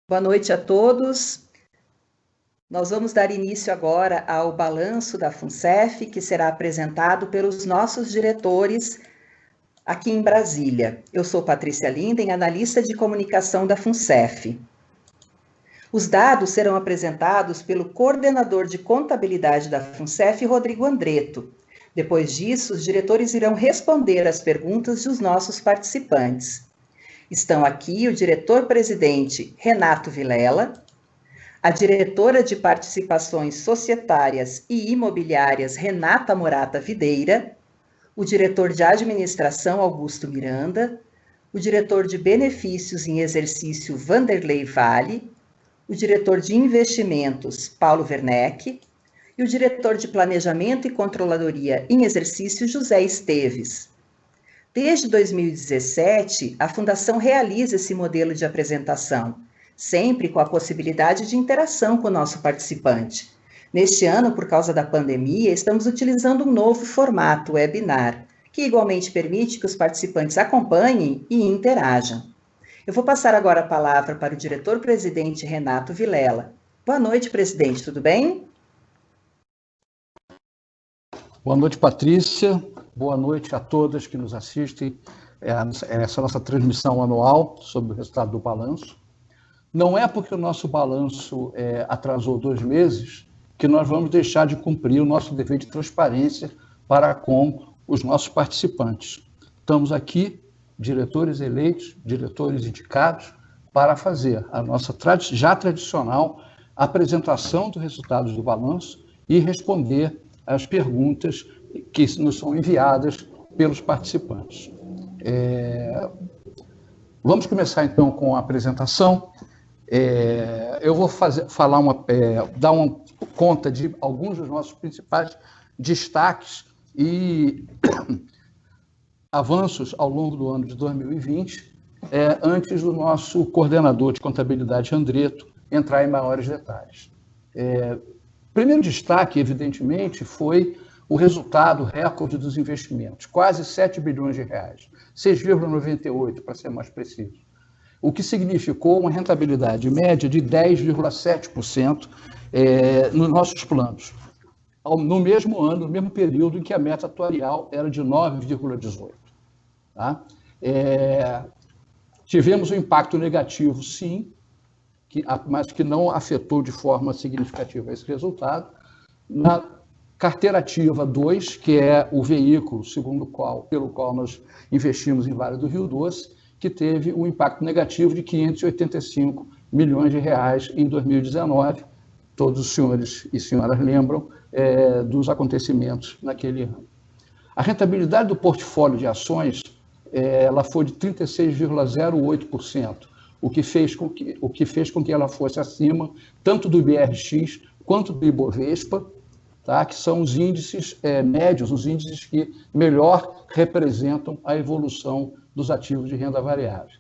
Boa noite a todos. Nós vamos dar início agora ao balanço da FUNCEF, que será apresentado pelos nossos diretores aqui em Brasília. Eu sou Patrícia Linden, analista de comunicação da FUNCEF. Os dados serão apresentados pelo coordenador de contabilidade da FUNCEF, Rodrigo Andretto. Depois disso, os diretores irão responder às perguntas dos nossos participantes. Estão aqui o diretor-presidente Renato Vilela, a diretora de participações societárias e imobiliárias Renata Morata Videira, o diretor de administração Augusto Miranda, o diretor de benefícios em exercício Vanderlei Vale, o diretor de investimentos Paulo Werneck e o diretor de planejamento e controladoria em exercício José Esteves. Desde 2017, a Fundação realiza esse modelo de apresentação, sempre com a possibilidade de interação com o nosso participante. Neste ano, por causa da pandemia, estamos utilizando um novo formato, webinar, que igualmente permite que os participantes acompanhem e interajam. Eu vou passar agora a palavra para o diretor-presidente Renato Vilela. Boa noite, presidente, tudo bem? Boa noite, Patrícia. Boa noite a todas que nos assistem essa nossa transmissão anual sobre o resultado do balanço. Não é porque o nosso balanço atrasou 2 meses que nós vamos deixar de cumprir o nosso dever de transparência para com os nossos participantes. Estamos aqui, diretores eleitos, diretores indicados, para fazer a nossa já tradicional apresentação dos resultados do balanço e responder às perguntas que nos são enviadas pelos participantes. Vamos começar, então, com a apresentação. Eu vou dar uma conta de alguns dos nossos principais destaques e avanços ao longo do ano de 2020, antes do nosso coordenador de contabilidade, Andretto, entrar em maiores detalhes. Primeiro destaque, evidentemente, foi o resultado recorde dos investimentos, quase 7 bilhões de reais, 6,98 para ser mais preciso, o que significou uma rentabilidade média de 10,7% nos nossos planos, no mesmo ano, no mesmo período em que a meta atuarial era de 9,18. Tá? Tivemos um impacto negativo, sim, mas que não afetou de forma significativa esse resultado, na carteira ativa 2, que é o veículo pelo qual nós investimos em Vale do Rio Doce, que teve um impacto negativo de 585 milhões de reais em 2019. Todos os senhores e senhoras lembram dos acontecimentos naquele ano. A rentabilidade do portfólio de ações ela foi de 36,08%, o que fez com que ela fosse acima tanto do IBRX quanto do Ibovespa, tá? Que são os índices médios, os índices que melhor representam a evolução dos ativos de renda variável.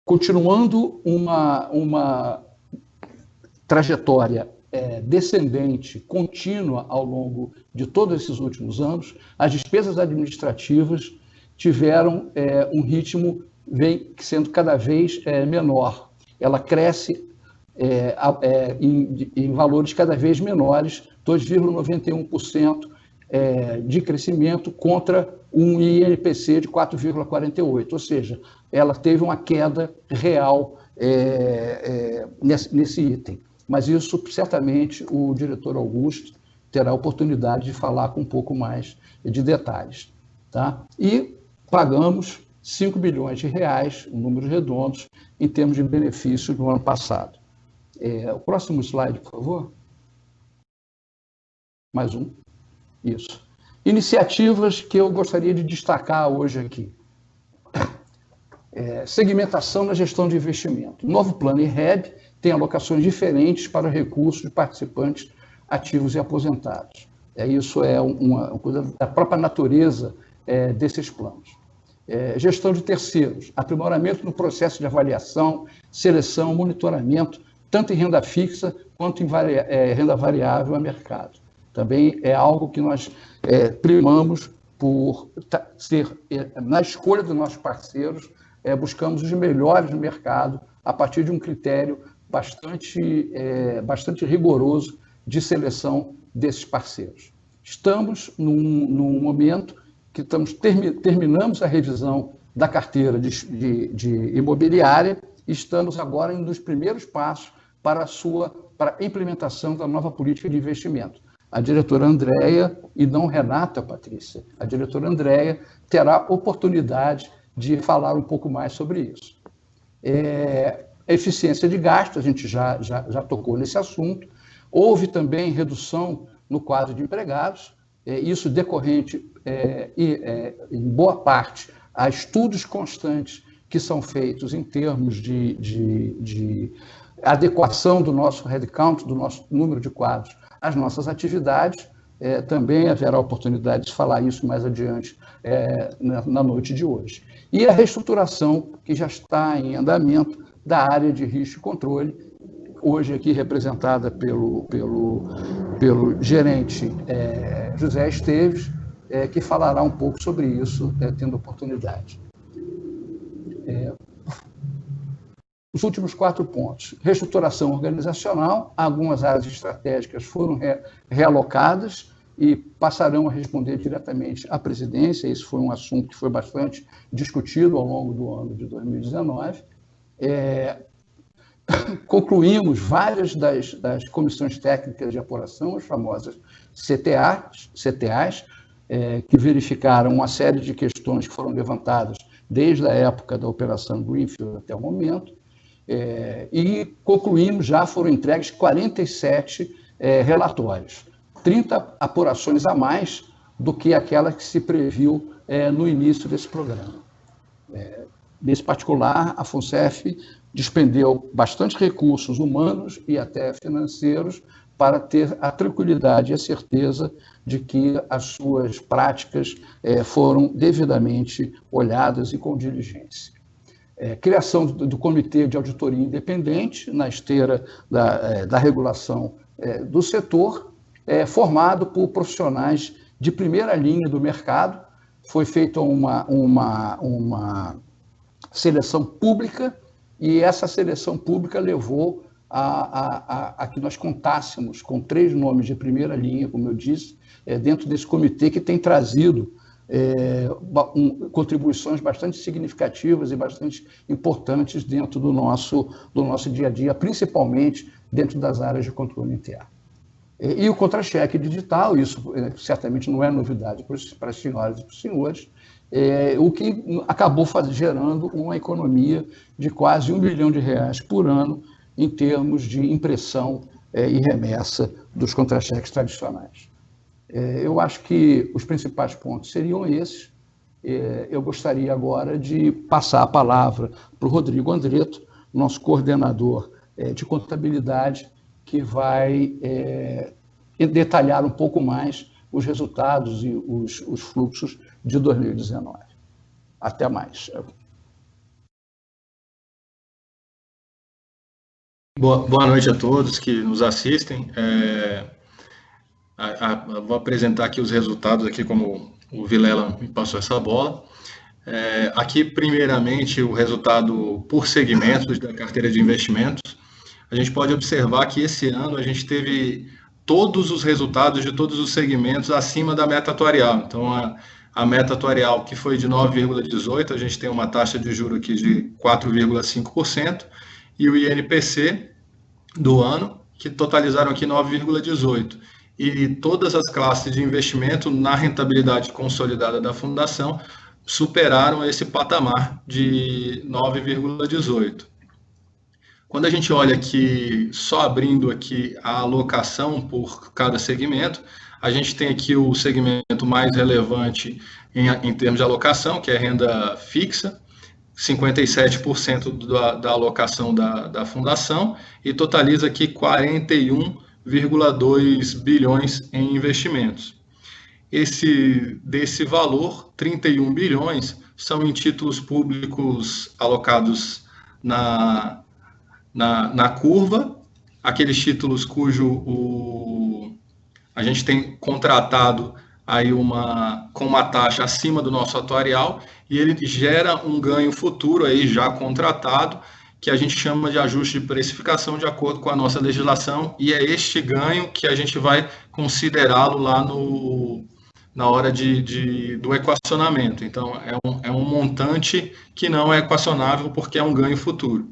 Continuando uma trajetória descendente, contínua ao longo de todos esses últimos anos, as despesas administrativas tiveram um ritmo sendo cada vez menor. Ela cresce em valores cada vez menores, 2,91% de crescimento contra um INPC de 4,48%, ou seja, ela teve uma queda real nesse item. Mas isso, certamente, o diretor Augusto terá a oportunidade de falar com um pouco mais de detalhes. Tá? E pagamos 5 bilhões de reais, números redondos, em termos de benefício no ano passado. O próximo slide, por favor. Mais um. Isso. Iniciativas que eu gostaria de destacar hoje aqui. Segmentação na gestão de investimento. O novo plano IREB tem alocações diferentes para recursos de participantes ativos e aposentados. Isso é uma coisa da própria natureza desses planos. Gestão de terceiros, aprimoramento no processo de avaliação, seleção, monitoramento, tanto em renda fixa quanto em renda variável a mercado. Também é algo que nós primamos por ser, na escolha dos nossos parceiros, buscamos os melhores no mercado a partir de um critério bastante rigoroso de seleção desses parceiros. Estamos num momento que terminamos a revisão da carteira de imobiliária e estamos agora nos primeiros passos para a implementação da nova política de investimento. A diretora Andréia, e não Renata, Patrícia, a diretora Andréia terá oportunidade de falar um pouco mais sobre isso. A eficiência de gasto, a gente já tocou nesse assunto. Houve também redução no quadro de empregados, isso decorrente, em boa parte, a estudos constantes que são feitos em termos de adequação do nosso headcount, do nosso número de quadros, às nossas atividades. Também haverá oportunidade de falar isso mais adiante na noite de hoje. E a reestruturação que já está em andamento da área de risco e controle, hoje aqui representada pelo gerente José Esteves, que falará um pouco sobre isso, tendo oportunidade. Os últimos 4 pontos. Reestruturação organizacional, algumas áreas estratégicas foram realocadas e passarão a responder diretamente à presidência. Esse foi um assunto que foi bastante discutido ao longo do ano de 2019. Concluímos várias das comissões técnicas de apuração, as famosas CTAs, que verificaram uma série de questões que foram levantadas desde a época da Operação Greenfield até o momento, e concluímos, já foram entregues 47 relatórios, 30 apurações a mais do que aquela que se previu no início desse programa. Nesse particular, a FUNCEF despendeu bastante recursos humanos e até financeiros para ter a tranquilidade e a certeza de que as suas práticas foram devidamente olhadas e com diligência. Criação do Comitê de Auditoria Independente, na esteira da regulação do setor, formado por profissionais de primeira linha do mercado. Foi feita uma seleção pública, e essa seleção pública levou a que nós contássemos com 3 nomes de primeira linha, como eu disse, dentro desse comitê, que tem trazido contribuições bastante significativas e bastante importantes dentro do nosso dia a dia, principalmente dentro das áreas de controle interno. E o contra-cheque digital, isso certamente não é novidade para as senhoras e para os senhores, o que acabou gerando uma economia de quase R$1 bilhão por ano em termos de impressão e remessa dos contra-cheques tradicionais. Eu acho que os principais pontos seriam esses. Eu gostaria agora de passar a palavra para o Rodrigo Andretto, nosso coordenador de contabilidade, que vai detalhar um pouco mais os resultados e os fluxos de 2019. Até mais. Boa noite a todos que nos assistem. Vou apresentar aqui os resultados, aqui como o Vilela me passou essa bola. Aqui, primeiramente, o resultado por segmentos da carteira de investimentos. A gente pode observar que esse ano a gente teve todos os resultados de todos os segmentos acima da meta atuarial. Então, a meta atuarial, que foi de 9,18%, a gente tem uma taxa de juros aqui de 4,5%, e o INPC do ano, que totalizaram aqui 9,18%. E todas as classes de investimento na rentabilidade consolidada da fundação superaram esse patamar de 9,18%. Quando a gente olha aqui, só abrindo aqui a alocação por cada segmento, a gente tem aqui o segmento mais relevante em termos de alocação, que é renda fixa, 57% da alocação da fundação, e totaliza aqui 41,2 bilhões em investimentos. Desse valor, 31 bilhões são em títulos públicos alocados na curva, aqueles títulos cujo a gente tem contratado aí com uma taxa acima do nosso atuarial, e ele gera um ganho futuro aí já contratado, que a gente chama de ajuste de precificação de acordo com a nossa legislação, e é este ganho que a gente vai considerá-lo lá na hora do equacionamento. Então, é um montante que não é equacionável porque é um ganho futuro.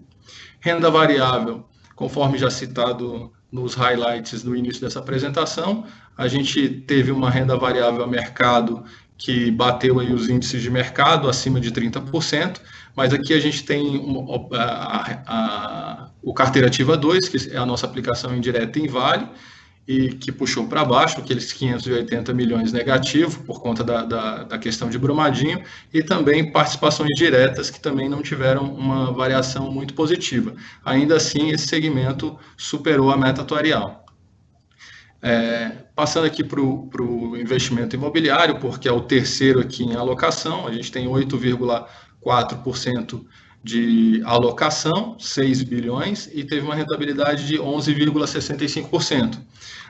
Renda variável, conforme já citado nos highlights no início dessa apresentação, a gente teve uma renda variável a mercado que bateu aí os índices de mercado acima de 30%, mas aqui a gente tem o Carteira Ativa 2, que é a nossa aplicação indireta em Vale, e que puxou para baixo aqueles 580 milhões negativo por conta da questão de Brumadinho, e também participações diretas que também não tiveram uma variação muito positiva. Ainda assim, esse segmento superou a meta atuarial. Passando aqui para o investimento imobiliário, porque é o terceiro aqui em alocação, a gente tem 8,4% de alocação, 6 bilhões, e teve uma rentabilidade de 11,65%.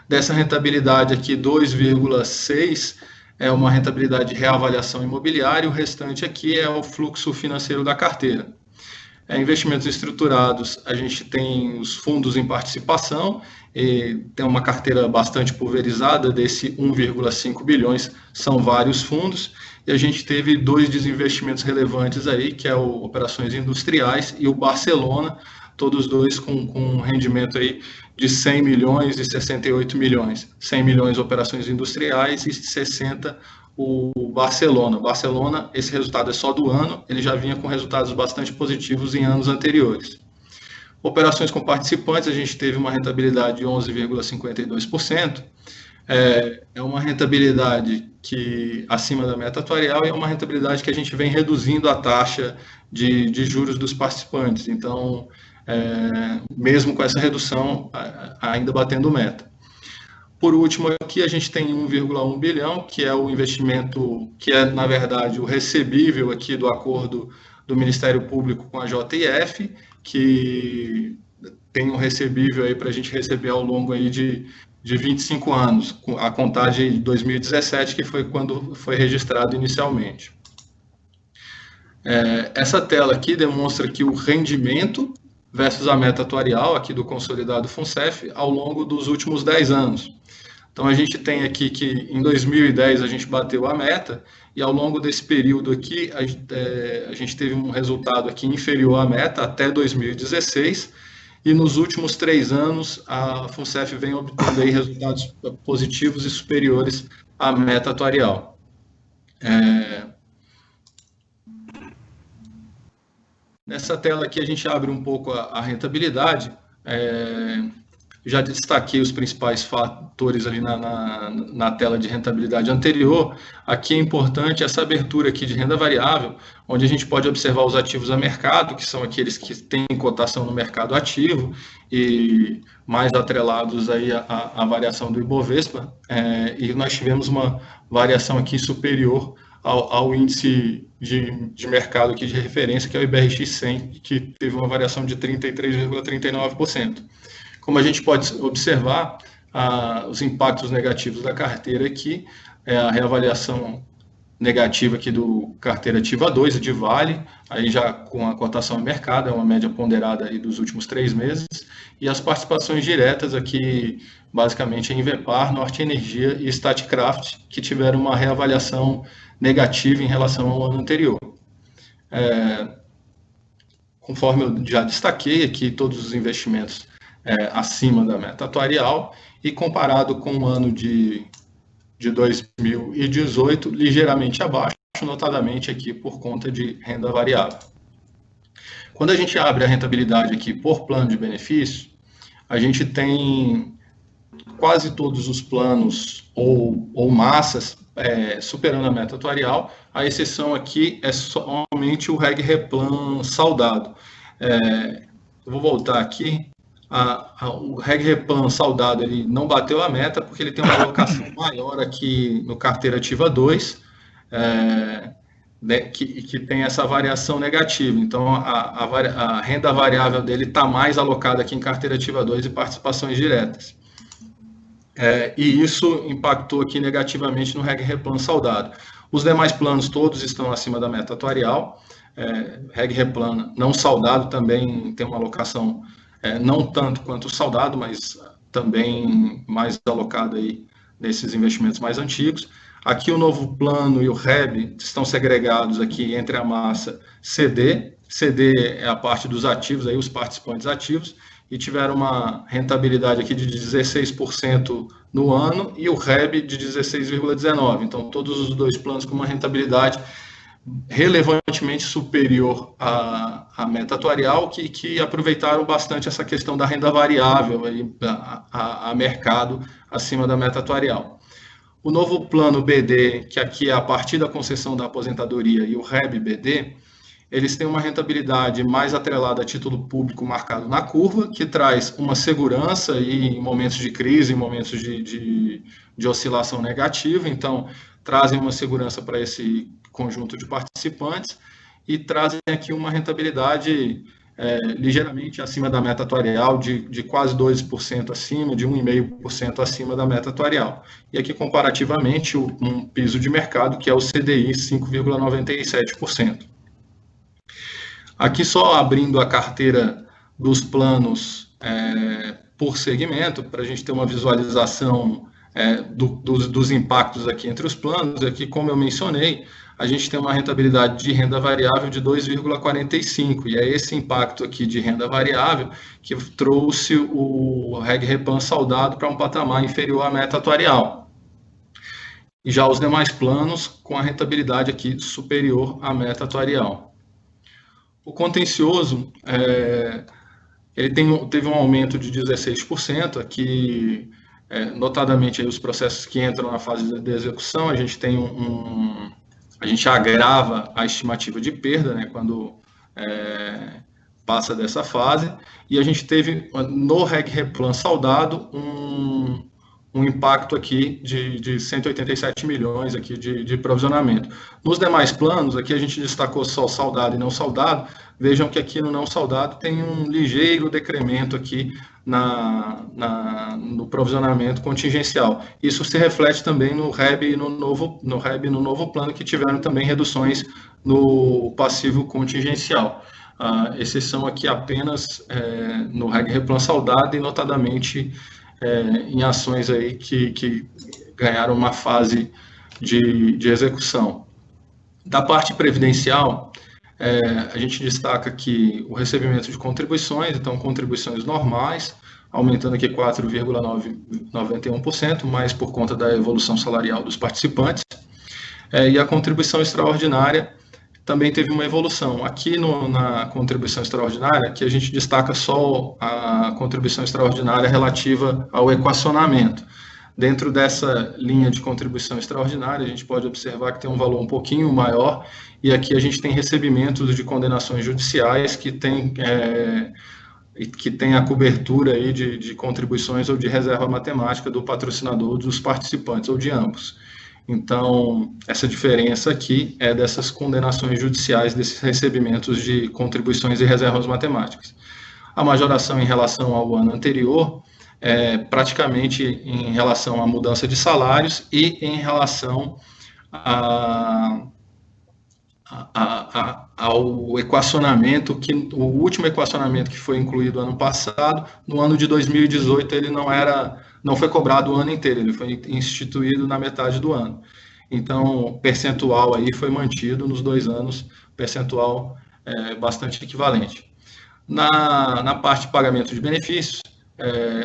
Dessa rentabilidade aqui, 2,6% é uma rentabilidade de reavaliação imobiliária, o restante aqui é o fluxo financeiro da carteira. Investimentos estruturados, a gente tem os fundos em participação, e tem uma carteira bastante pulverizada, desse 1,5 bilhões, são vários fundos, e a gente teve 2 desinvestimentos relevantes aí, que é o Operações Industriais e o Barcelona, todos dois com um rendimento aí de 100 milhões e 68 milhões. 100 milhões operações industriais e 60 o Barcelona. Barcelona, esse resultado é só do ano, ele já vinha com resultados bastante positivos em anos anteriores. Operações com participantes, a gente teve uma rentabilidade de 11,52%, é uma rentabilidade que acima da meta atuarial e é uma rentabilidade que a gente vem reduzindo a taxa de juros dos participantes, então, mesmo com essa redução, ainda batendo meta. Por último, aqui a gente tem 1,1 bilhão, que é o investimento, que é, na verdade, o recebível aqui do acordo do Ministério Público com a JF, que tem um recebível aí para a gente receber ao longo aí de 25 anos, a contagem de 2017, que foi quando foi registrado inicialmente. Essa tela aqui demonstra que o rendimento versus a meta atuarial aqui do consolidado FUNCEF ao longo dos últimos 10 anos. Então, a gente tem aqui que em 2010 a gente bateu a meta e ao longo desse período aqui a gente teve um resultado aqui inferior à meta até 2016 e nos últimos 3 anos a FUNCEF vem obtendo aí resultados positivos e superiores à meta atuarial. Nessa tela aqui a gente abre um pouco a rentabilidade. Já destaquei os principais fatores ali na tela de rentabilidade anterior. Aqui é importante essa abertura aqui de renda variável, onde a gente pode observar os ativos a mercado, que são aqueles que têm cotação no mercado ativo e mais atrelados aí à variação do Ibovespa. E nós tivemos uma variação aqui superior ao índice de mercado aqui de referência, que é o IBRX-100, que teve uma variação de 33,39%. Como a gente pode observar, os impactos negativos da carteira aqui, a reavaliação negativa aqui do Carteira Ativa 2 e de Vale, aí já com a cotação a mercado, é uma média ponderada aí dos últimos 3 meses, e as participações diretas aqui, basicamente em Vepar, Norte Energia e Statkraft, que tiveram uma reavaliação negativa em relação ao ano anterior. Conforme eu já destaquei aqui, todos os investimentos acima da meta atuarial e comparado com o ano de 2018, ligeiramente abaixo, notadamente aqui por conta de renda variável. Quando a gente abre a rentabilidade aqui por plano de benefício, a gente tem quase todos os planos ou massas superando a meta atuarial. A exceção aqui é somente o Reg Replan saudado. Eu vou voltar aqui. O Reg Replan saudado ele não bateu a meta porque ele tem uma alocação maior aqui no Carteira Ativa 2, que tem essa variação negativa. Então, a renda variável dele está mais alocada aqui em Carteira Ativa 2 e participações diretas. E isso impactou aqui negativamente no Reg Replan saudado. Os demais planos todos estão acima da meta atuarial. Reg Replan não saudado também tem uma alocação não tanto quanto o saudado, mas também mais alocada aí nesses investimentos mais antigos. Aqui o novo plano e o REB estão segregados aqui entre a massa CD. CD é a parte dos ativos, aí os participantes ativos, e tiveram uma rentabilidade aqui de 16% no ano e o REB de 16,19%. Então, todos os dois planos com uma rentabilidade relevantemente superior à meta atuarial, que aproveitaram bastante essa questão da renda variável aí, a mercado acima da meta atuarial. O novo plano BD, que aqui é a partir da concessão da aposentadoria, e o REB BD, eles têm uma rentabilidade mais atrelada a título público marcado na curva, que traz uma segurança em momentos de crise, em momentos de oscilação negativa. Então, trazem uma segurança para esse conjunto de participantes e trazem aqui uma rentabilidade ligeiramente acima da meta atuarial, de quase 2% acima, de 1,5% acima da meta atuarial. E aqui, comparativamente, um piso de mercado, que é o CDI, 5,97%. Aqui só abrindo a carteira dos planos por segmento, para a gente ter uma visualização dos impactos aqui entre os planos. Aqui, como eu mencionei, a gente tem uma rentabilidade de renda variável de 2,45, e é esse impacto aqui de renda variável que trouxe o Reg Replan saudado para um patamar inferior à meta atuarial. E já os demais planos com a rentabilidade aqui superior à meta atuarial. O contencioso, ele teve um aumento de 16%, aqui, notadamente, aí, os processos que entram na fase de execução, a gente tem a gente agrava a estimativa de perda, né, quando passa dessa fase, e a gente teve, no Reg Replan saudado, um impacto aqui de 187 milhões aqui de provisionamento. Nos demais planos, aqui a gente destacou só saudado e não saudado. Vejam que aqui no não saudado tem um ligeiro decremento aqui no provisionamento contingencial. Isso se reflete também no REB e no novo plano, que tiveram também reduções no passivo contingencial. Exceção aqui apenas no Reg Replan saudado e notadamente em ações aí que ganharam uma fase de execução. Da parte previdencial, a gente destaca aqui o recebimento de contribuições, então contribuições normais, aumentando aqui 4,91%, mais por conta da evolução salarial dos participantes, e a contribuição extraordinária também teve uma evolução. Aqui na contribuição extraordinária, que a gente destaca só a contribuição extraordinária relativa ao equacionamento. Dentro dessa linha de contribuição extraordinária, a gente pode observar que tem um valor um pouquinho maior, e aqui a gente tem recebimentos de condenações judiciais que tem a cobertura aí de contribuições ou de reserva matemática do patrocinador, dos participantes ou de ambos. Então, essa diferença aqui é dessas condenações judiciais, desses recebimentos de contribuições e reservas matemáticas. A majoração em relação ao ano anterior é praticamente em relação à mudança de salários e em relação ao equacionamento, o último equacionamento que foi incluído ano passado, no ano de 2018 ele não foi cobrado o ano inteiro, ele foi instituído na metade do ano. Então, o percentual aí foi mantido nos 2 anos, percentual bastante equivalente. Na parte de pagamento de benefícios,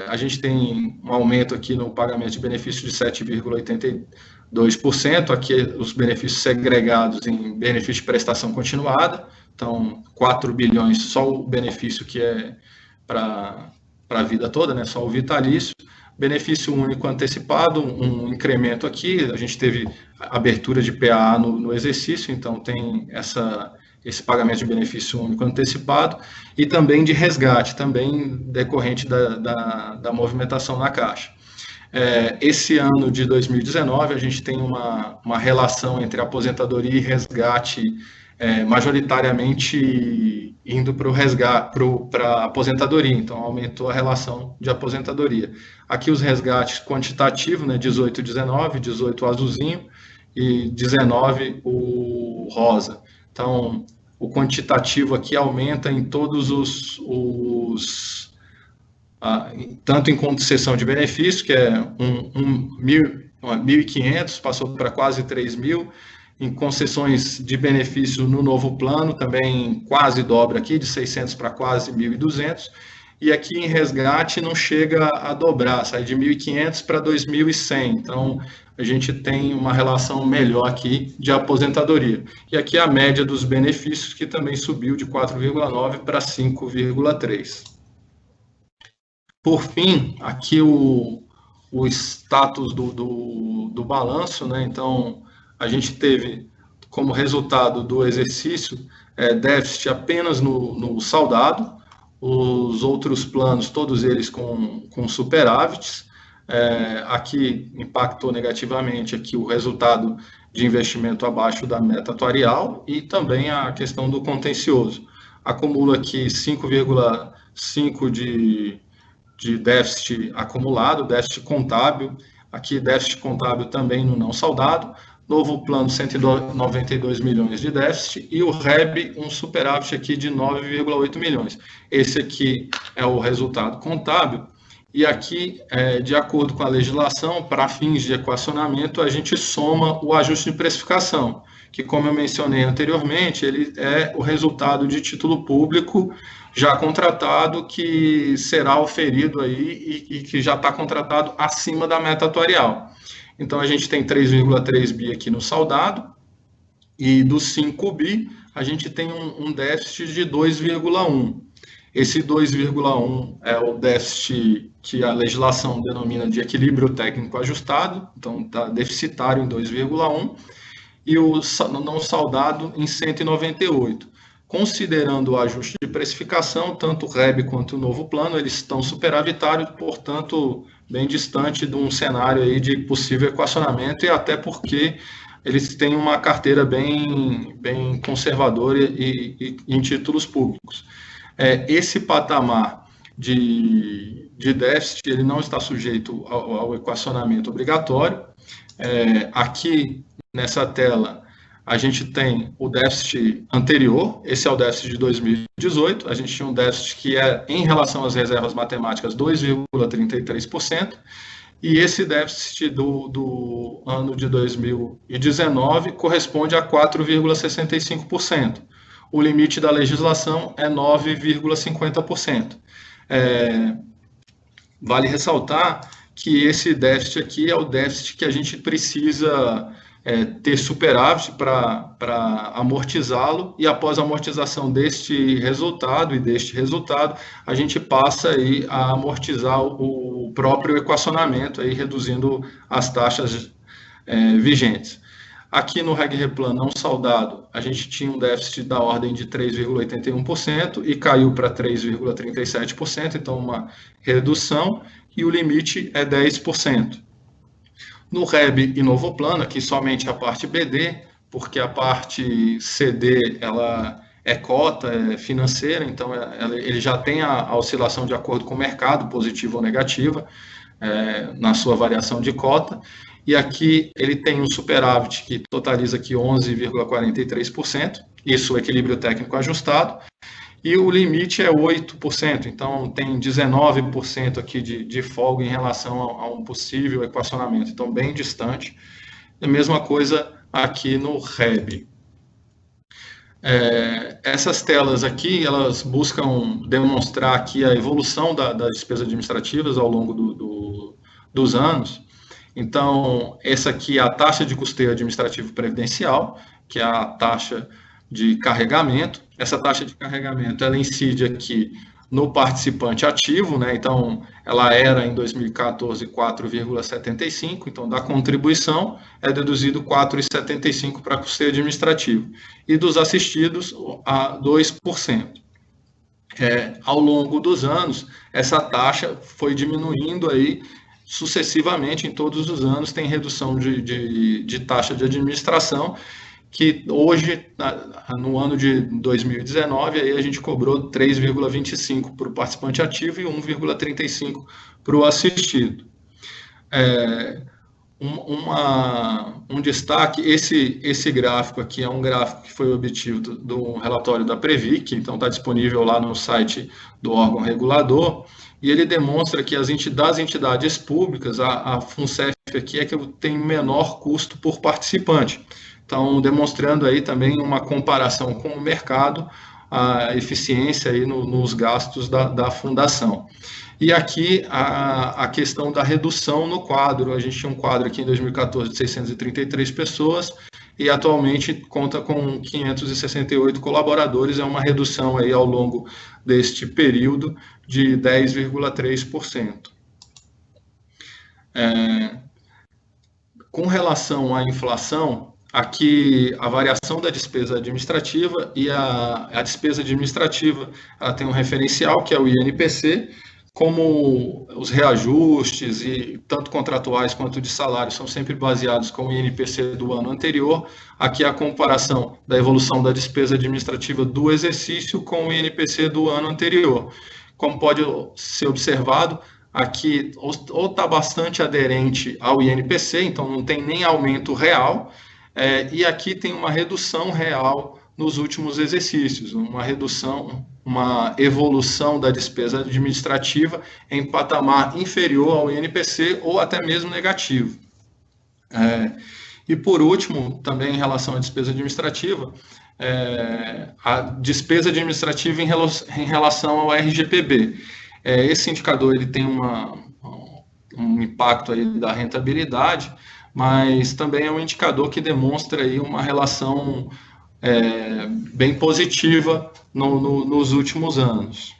a gente tem um aumento aqui no pagamento de benefícios de 7,82%, aqui os benefícios segregados em benefício de prestação continuada, então 4 bilhões só o benefício que é para a vida toda, né, só o vitalício. Benefício único antecipado, um incremento aqui, a gente teve abertura de PAA no exercício, então tem esse pagamento de benefício único antecipado, e também de resgate, também decorrente da movimentação na Caixa. Esse ano de 2019, a gente tem uma relação entre aposentadoria e resgate majoritariamente indo para o resgate, para a aposentadoria, então aumentou a relação de aposentadoria. Aqui os resgates quantitativos, né, 18 e 19, 18 o azulzinho e 19 o rosa. Então, o quantitativo aqui aumenta em todos tanto em concessão de benefício, que é 1.500, passou para quase 3.000, em concessões de benefício no novo plano, também quase dobra aqui, de 600 para quase 1.200, e aqui em resgate não chega a dobrar, sai de 1.500 para 2.100, então a gente tem uma relação melhor aqui de aposentadoria. E aqui a média dos benefícios, que também subiu de 4,9 para 5,3. Por fim, aqui o status do balanço, né? Então, a gente teve como resultado do exercício déficit apenas no saldado, os outros planos, todos eles com superávites. Aqui impactou negativamente aqui o resultado de investimento abaixo da meta atuarial e também a questão do contencioso. Acumula aqui 5,5 de déficit acumulado, déficit contábil, aqui déficit contábil também no não saldado, novo plano 192 milhões de déficit e o REB um superávit aqui de 9,8 milhões. Esse aqui é o resultado contábil e aqui, de acordo com a legislação, para fins de equacionamento, a gente soma o ajuste de precificação, que, como eu mencionei anteriormente, ele é o resultado de título público já contratado, que será oferido aí e que já está contratado acima da meta atuarial. Então, a gente tem 3,3 bi aqui no saldado, e dos 5 bi, a gente tem um déficit de 2,1. Esse 2,1 é o déficit que a legislação denomina de equilíbrio técnico ajustado, então está deficitário em 2,1, e o não saldado em 198. Considerando o ajuste de precificação, tanto o REB quanto o novo plano, eles estão superavitários, portanto, bem distante de um cenário aí de possível equacionamento, e até porque eles têm uma carteira bem conservadora e em títulos públicos. Esse patamar de déficit, ele não está sujeito ao equacionamento obrigatório. Aqui, nessa tela, a gente tem o déficit anterior, esse é o déficit de 2018, a gente tinha um déficit que em relação às reservas matemáticas, 2,33%, e esse déficit do ano de 2019 corresponde a 4,65%. O limite da legislação é 9,50%. Vale ressaltar que esse déficit aqui é o déficit que a gente precisa ter superávit para amortizá-lo, e após a amortização deste resultado a gente passa aí a amortizar o próprio equacionamento, aí, reduzindo as taxas vigentes. Aqui no RegReplan não saldado, a gente tinha um déficit da ordem de 3,81% e caiu para 3,37%, então uma redução, e o limite é 10%. No REB e novo plano, aqui somente a parte BD, porque a parte CD ela é cota, é financeira, então ele já tem a oscilação de acordo com o mercado, positiva ou negativa, na sua variação de cota. E aqui ele tem um superávit que totaliza aqui 11,43%, isso o equilíbrio técnico ajustado, e o limite é 8%, então tem 19% aqui de folga em relação a um possível equacionamento, então bem distante. A mesma coisa aqui no REB. Essas telas aqui, elas buscam demonstrar aqui a evolução das despesas administrativas ao longo dos anos. Então, essa aqui é a taxa de custeio administrativo previdencial, que é a taxa de carregamento. Essa taxa de carregamento, ela incide aqui no participante ativo, né? Então, ela era em 2014 4,75, então da contribuição é deduzido 4,75 para custeio administrativo, e dos assistidos a 2%. Ao longo dos anos, essa taxa foi diminuindo aí sucessivamente, em todos os anos tem redução de taxa de administração, que hoje, no ano de 2019, aí a gente cobrou 3,25 para o participante ativo e 1,35 para o assistido. um destaque, esse gráfico aqui é um gráfico que foi obtido do relatório da Previc, então está disponível lá no site do órgão regulador, e ele demonstra que das entidades públicas, a FUNCEF aqui é que tem menor custo por participante. Então, demonstrando aí também uma comparação com o mercado, a eficiência aí nos gastos da fundação. E aqui a questão da redução no quadro. A gente tinha um quadro aqui em 2014 de 633 pessoas e atualmente conta com 568 colaboradores. É uma redução aí ao longo deste período de 10,3%. Com relação à inflação, aqui a variação da despesa administrativa e a despesa administrativa, ela tem um referencial que é o INPC, como os reajustes, e tanto contratuais quanto de salário, são sempre baseados com o INPC do ano anterior. Aqui a comparação da evolução da despesa administrativa do exercício com o INPC do ano anterior. Como pode ser observado, aqui ou está bastante aderente ao INPC, então não tem nem aumento real, e aqui tem uma redução real nos últimos exercícios, uma evolução da despesa administrativa em patamar inferior ao INPC ou até mesmo negativo. E por último, também em relação à despesa administrativa, a despesa administrativa em relação ao RGPB. Esse indicador ele tem um impacto aí da rentabilidade, mas também é um indicador que demonstra aí uma relação bem positiva nos últimos anos.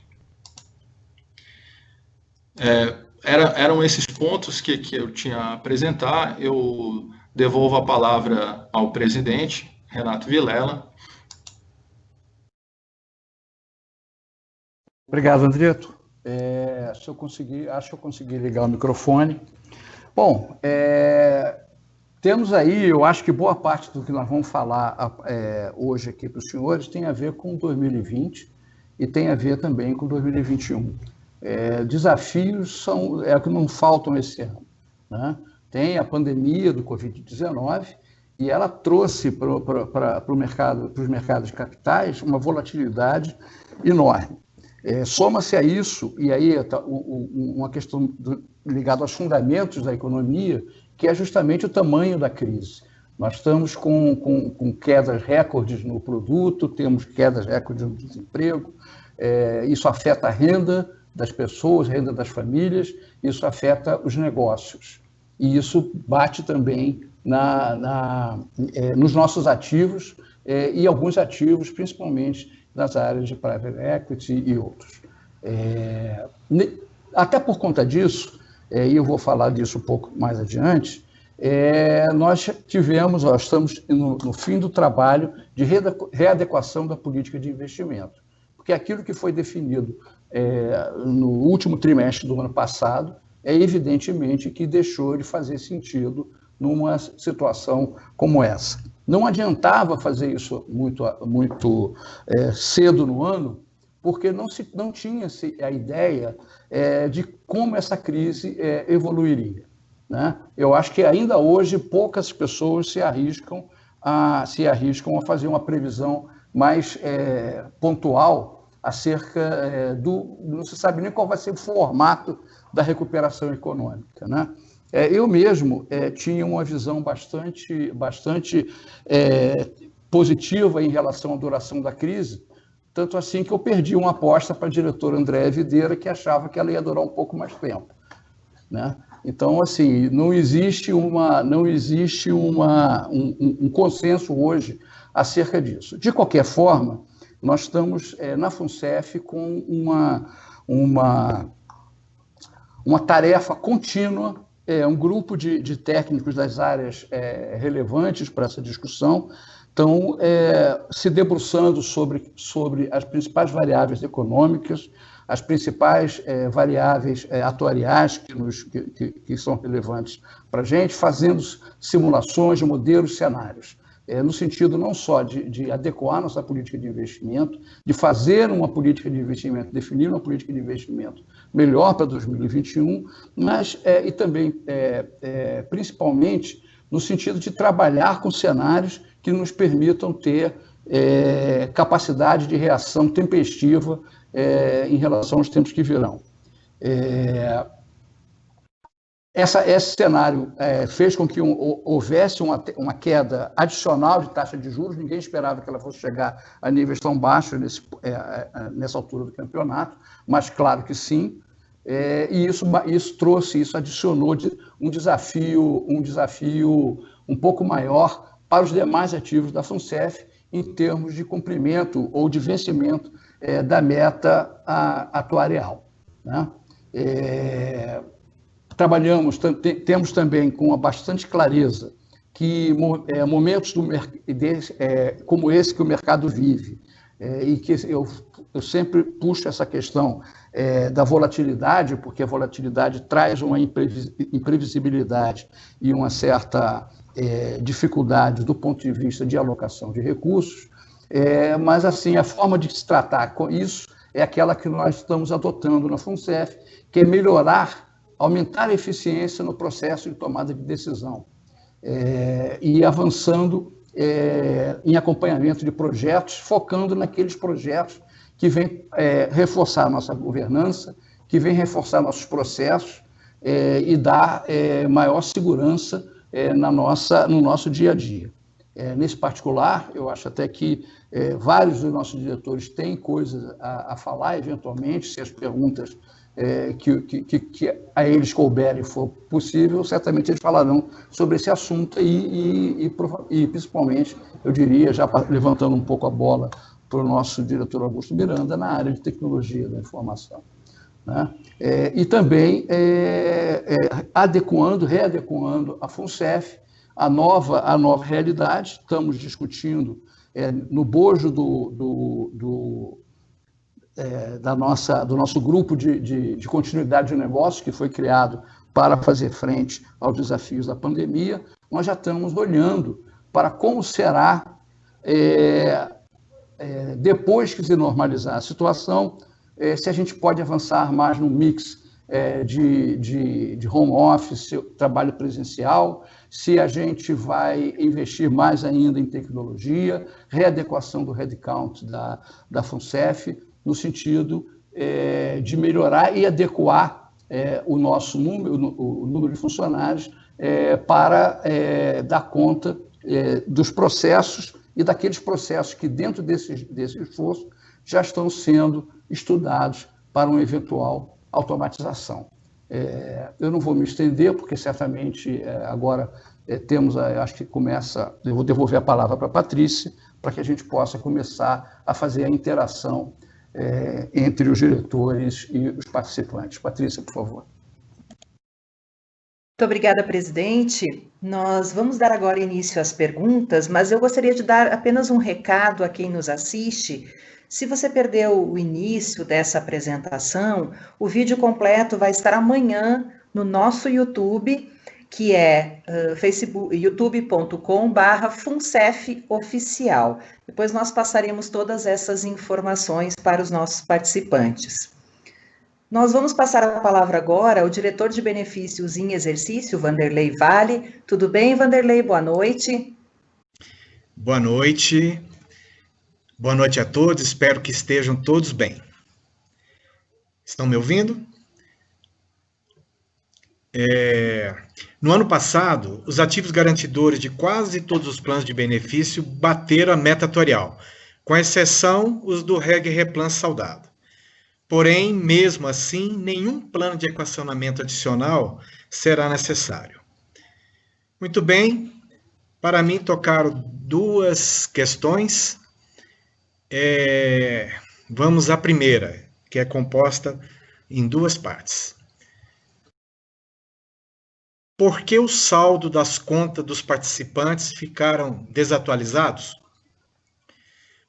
Eram esses pontos que eu tinha a apresentar. Eu devolvo a palavra ao presidente, Renato Vilela. Obrigado, Andreto. Acho que eu consegui ligar o microfone. Bom, temos aí, eu acho que boa parte do que nós vamos falar hoje aqui para os senhores tem a ver com 2020 e tem a ver também com 2021. Desafios é o que não faltam esse ano, né? Tem a pandemia do Covid-19 e ela trouxe para os mercados de capitais uma volatilidade enorme. Soma-se a isso, e aí uma questão ligada aos fundamentos da economia, que é justamente o tamanho da crise. Nós estamos com quedas recordes no produto, temos quedas recordes no desemprego, isso afeta a renda das pessoas, a renda das famílias, isso afeta os negócios. E isso bate também nos nossos ativos e alguns ativos, principalmente nas áreas de private equity e outros. Até por conta disso, e eu vou falar disso um pouco mais adiante, nós estamos no fim do trabalho de readequação da política de investimento, porque aquilo que foi definido no último trimestre do ano passado evidentemente que deixou de fazer sentido numa situação como essa. Não adiantava fazer isso muito cedo no ano, porque não tinha-se a ideia de como essa crise evoluiria, né? Eu acho que ainda hoje poucas pessoas se arriscam a fazer uma previsão mais pontual acerca não se sabe nem qual vai ser o formato da recuperação econômica, né? Eu mesmo tinha uma visão bastante positiva em relação à duração da crise, tanto assim que eu perdi uma aposta para a diretora Andréa Videira, que achava que ela ia durar um pouco mais tempo, né? Então, assim, não existe um consenso hoje acerca disso. De qualquer forma, nós estamos na FUNCEF com uma tarefa contínua, um grupo de técnicos das áreas relevantes para essa discussão estão se debruçando sobre as principais variáveis econômicas, as principais variáveis atuariais que são relevantes para a gente, fazendo simulações de modelos, cenários, no sentido não só de adequar nossa política de investimento, de fazer uma política de investimento, definir uma política de investimento melhor para 2021, mas e também, principalmente, no sentido de trabalhar com cenários que nos permitam ter capacidade de reação tempestiva em relação aos tempos que virão. Esse cenário fez com que houvesse uma queda adicional de taxa de juros. Ninguém esperava que ela fosse chegar a níveis tão baixos nessa altura do campeonato, mas claro que sim. E isso adicionou um desafio um pouco maior para os demais ativos da FUNCEF em termos de cumprimento ou de vencimento da meta atuarial, né? Temos também com bastante clareza que momentos como esse que o mercado vive, e que eu sempre puxo essa questão da volatilidade, porque a volatilidade traz uma imprevisibilidade e uma certa dificuldade do ponto de vista de alocação de recursos, mas assim, a forma de se tratar com isso é aquela que nós estamos adotando na FUNCEF, que é aumentar a eficiência no processo de tomada de decisão e avançando em acompanhamento de projetos, focando naqueles projetos que vêm reforçar a nossa governança, que vêm reforçar nossos processos e dar maior segurança no nosso dia a dia. Nesse particular, eu acho até que vários dos nossos diretores têm coisas a falar, eventualmente, se as perguntas que a eles couberem for possível, certamente eles falarão sobre esse assunto e principalmente, eu diria, já levantando um pouco a bola para o nosso diretor Augusto Miranda na área de tecnologia da informação, né? E também readequando a FUNCEF à nova realidade. Estamos discutindo no bojo do nosso grupo de continuidade de negócio, que foi criado para fazer frente aos desafios da pandemia. Nós já estamos olhando para como será, depois que se normalizar a situação, se a gente pode avançar mais no mix de home office, trabalho presencial, se a gente vai investir mais ainda em tecnologia, readequação do headcount da FUNCEF, no sentido de melhorar e adequar o nosso número de funcionários para dar conta dos processos e daqueles processos que, dentro desse esforço, já estão sendo estudados para uma eventual automatização. Eu não vou me estender, porque certamente agora temos, acho que eu vou devolver a palavra para a Patrícia, para que a gente possa começar a fazer a interação entre os diretores e os participantes. Patrícia, por favor. Muito obrigada, presidente. Nós vamos dar agora início às perguntas, mas eu gostaria de dar apenas um recado a quem nos assiste. Se você perdeu o início dessa apresentação, o vídeo completo vai estar amanhã no nosso YouTube, que é youtube.com/FUNCEFoficial. Depois nós passaremos todas essas informações para os nossos participantes. Nós vamos passar a palavra agora ao diretor de benefícios em exercício, Vanderlei Vale. Tudo bem, Vanderlei? Boa noite. Boa noite. Boa noite a todos. Espero que estejam todos bem. Estão me ouvindo? No ano passado, os ativos garantidores de quase todos os planos de benefício bateram a meta atuarial, com exceção os do Reg Replan Saudado. Porém, mesmo assim, nenhum plano de equacionamento adicional será necessário. Muito bem, para mim tocaram duas questões. Vamos à primeira, que é composta em duas partes. Por que o saldo das contas dos participantes ficaram desatualizados?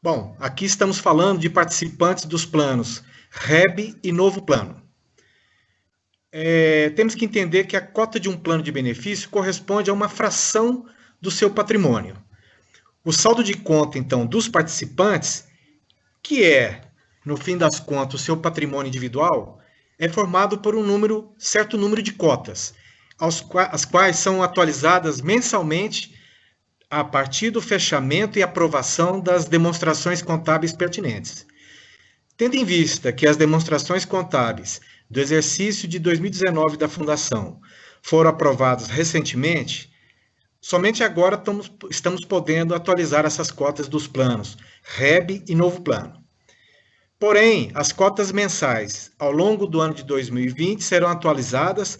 Bom, aqui estamos falando de participantes dos planos REB e Novo Plano. Temos que entender que a cota de um plano de benefício corresponde a uma fração do seu patrimônio. O saldo de conta, então, dos participantes, que é, no fim das contas, o seu patrimônio individual, é formado por certo número de cotas, as quais são atualizadas mensalmente a partir do fechamento e aprovação das demonstrações contábeis pertinentes. Tendo em vista que as demonstrações contábeis do exercício de 2019 da Fundação foram aprovadas recentemente, somente agora estamos podendo atualizar essas cotas dos planos REB e Novo Plano. Porém, as cotas mensais ao longo do ano de 2020 serão atualizadas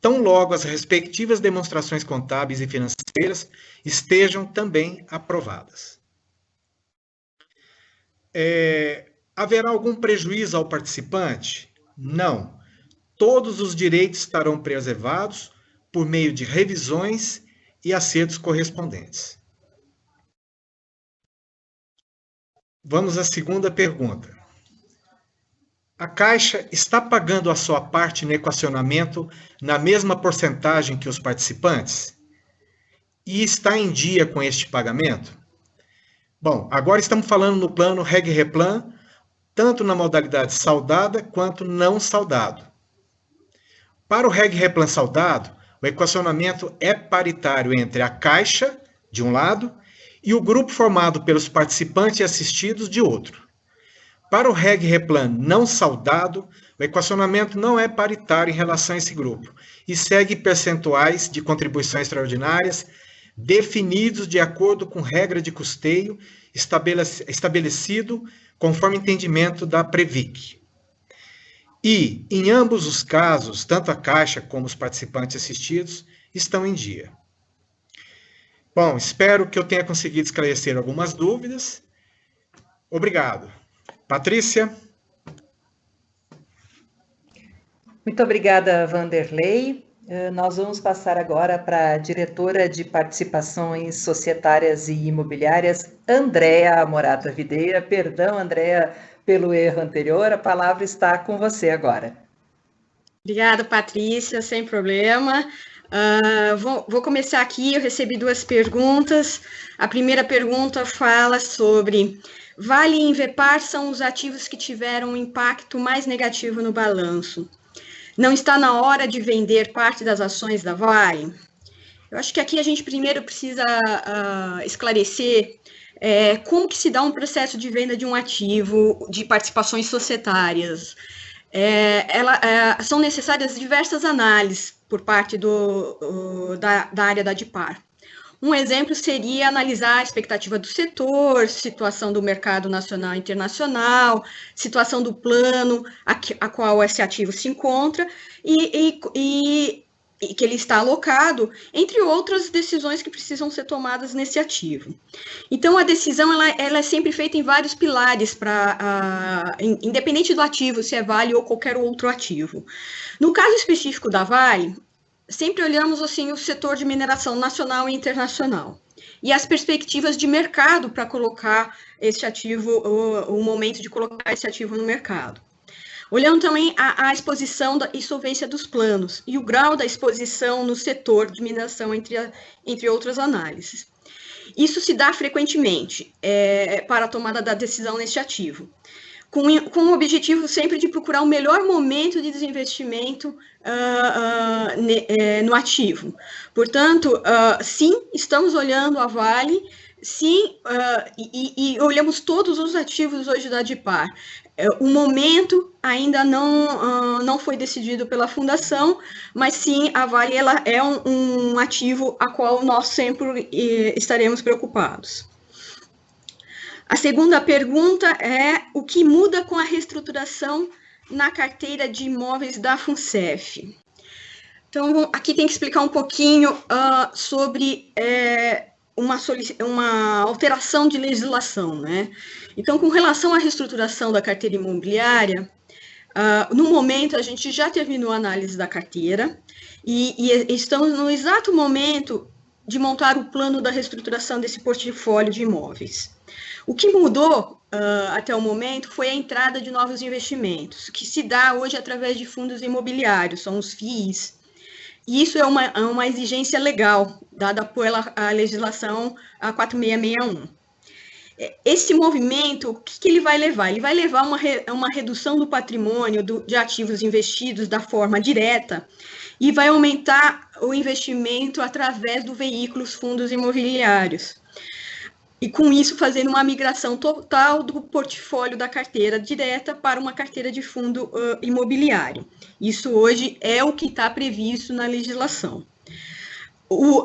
tão logo as respectivas demonstrações contábeis e financeiras estejam também aprovadas. Haverá algum prejuízo ao participante? Não. Todos os direitos estarão preservados por meio de revisões e acertos correspondentes. Vamos à segunda pergunta. A Caixa está pagando a sua parte no equacionamento na mesma porcentagem que os participantes? E está em dia com este pagamento? Bom, agora estamos falando no plano Reg-Replan, tanto na modalidade saldada quanto não saldado. Para o Reg-Replan saldado, o equacionamento é paritário entre a Caixa, de um lado, e o grupo formado pelos participantes e assistidos, de outro. Para o Reg-Replan não saldado, o equacionamento não é paritário em relação a esse grupo e segue percentuais de contribuições extraordinárias definidos de acordo com regra de custeio estabelecido conforme entendimento da Previc. E, em ambos os casos, tanto a Caixa como os participantes assistidos estão em dia. Bom, espero que eu tenha conseguido esclarecer algumas dúvidas. Obrigado. Patrícia? Muito obrigada, Vanderlei. Nós vamos passar agora para a diretora de Participações Societárias e Imobiliárias, Andréa Amorata Videira. Perdão, Andréa, pelo erro anterior, a palavra está com você agora. Obrigada, Patrícia, sem problema. Vou começar aqui, eu recebi 2 perguntas. A primeira pergunta fala sobre: Vale e Invepar são os ativos que tiveram um impacto mais negativo no balanço. Não está na hora de vender parte das ações da Vale? Eu acho que aqui a gente primeiro precisa esclarecer como que se dá um processo de venda de um ativo de participações societárias. São necessárias diversas análises por parte da área da ADIPAR. Um exemplo seria analisar a expectativa do setor, situação do mercado nacional e internacional, situação do plano a qual esse ativo se encontra e que ele está alocado, entre outras decisões que precisam ser tomadas nesse ativo. Então, a decisão ela é sempre feita em vários pilares, independente do ativo, se é Vale ou qualquer outro ativo. No caso específico da Vale, sempre olhamos assim, o setor de mineração nacional e internacional e as perspectivas de mercado para colocar esse ativo, o momento de colocar esse ativo no mercado. Olhando também a exposição e solvência dos planos e o grau da exposição no setor de mineração, entre outras análises. Isso se dá frequentemente para a tomada da decisão neste ativo, com o objetivo sempre de procurar o melhor momento de desinvestimento no ativo. Portanto, sim, estamos olhando a Vale, sim, e olhamos todos os ativos hoje da ADIPAR. O momento ainda não foi decidido pela Fundação, mas sim, a Vale ela é um ativo a qual nós sempre estaremos preocupados. A segunda pergunta é: o que muda com a reestruturação na carteira de imóveis da FUNCEF? Então, aqui tem que explicar um pouquinho sobre uma alteração de legislação, né? Então, com relação à reestruturação da carteira imobiliária, no momento a gente já terminou a análise da carteira e estamos no exato momento de montar o plano da reestruturação desse portfólio de imóveis. O que mudou até o momento foi a entrada de novos investimentos, que se dá hoje através de fundos imobiliários, são os FIIs. E isso é uma exigência legal, dada pela legislação 4661. esse movimento, o que ele vai levar? Ele vai levar a uma redução do patrimônio de ativos investidos da forma direta e vai aumentar o investimento através do veículos fundos imobiliários. E com isso fazendo uma migração total do portfólio da carteira direta para uma carteira de fundo imobiliário. Isso hoje é o que está previsto na legislação.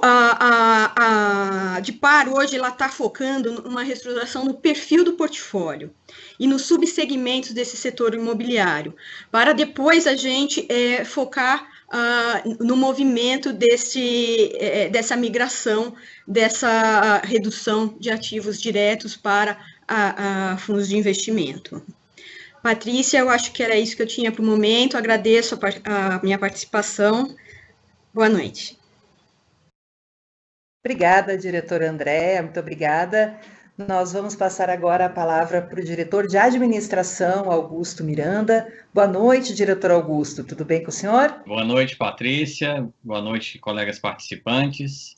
A DIPAR hoje ela está focando numa reestruturação no perfil do portfólio e nos subsegmentos desse setor imobiliário, para depois a gente focar no movimento dessa migração, dessa redução de ativos diretos para fundos de investimento. Patrícia, eu acho que era isso que eu tinha para o momento, agradeço a minha participação. Boa noite. Obrigada, diretora Andréa, muito obrigada. Nós vamos passar agora a palavra para o diretor de administração, Augusto Miranda. Boa noite, diretor Augusto, tudo bem com o senhor? Boa noite, Patrícia, boa noite, colegas participantes.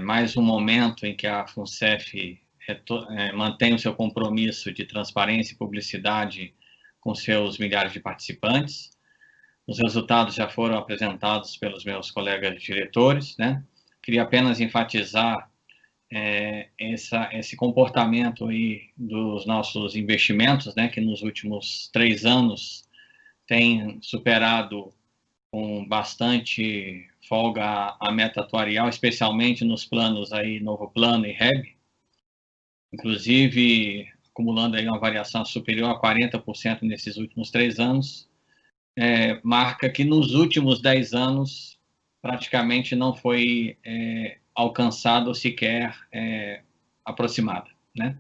Mais um momento em que a FUNCEF mantém o seu compromisso de transparência e publicidade com seus milhares de participantes. Os resultados já foram apresentados pelos meus colegas diretores, né? Queria apenas enfatizar esse comportamento aí dos nossos investimentos, né, que nos últimos 3 anos tem superado com bastante folga a meta atuarial, especialmente nos planos aí Novo Plano e REB, inclusive acumulando aí uma variação superior a 40% nesses últimos 3 anos, marca que nos últimos 10 anos praticamente não foi alcançado ou sequer aproximada, né?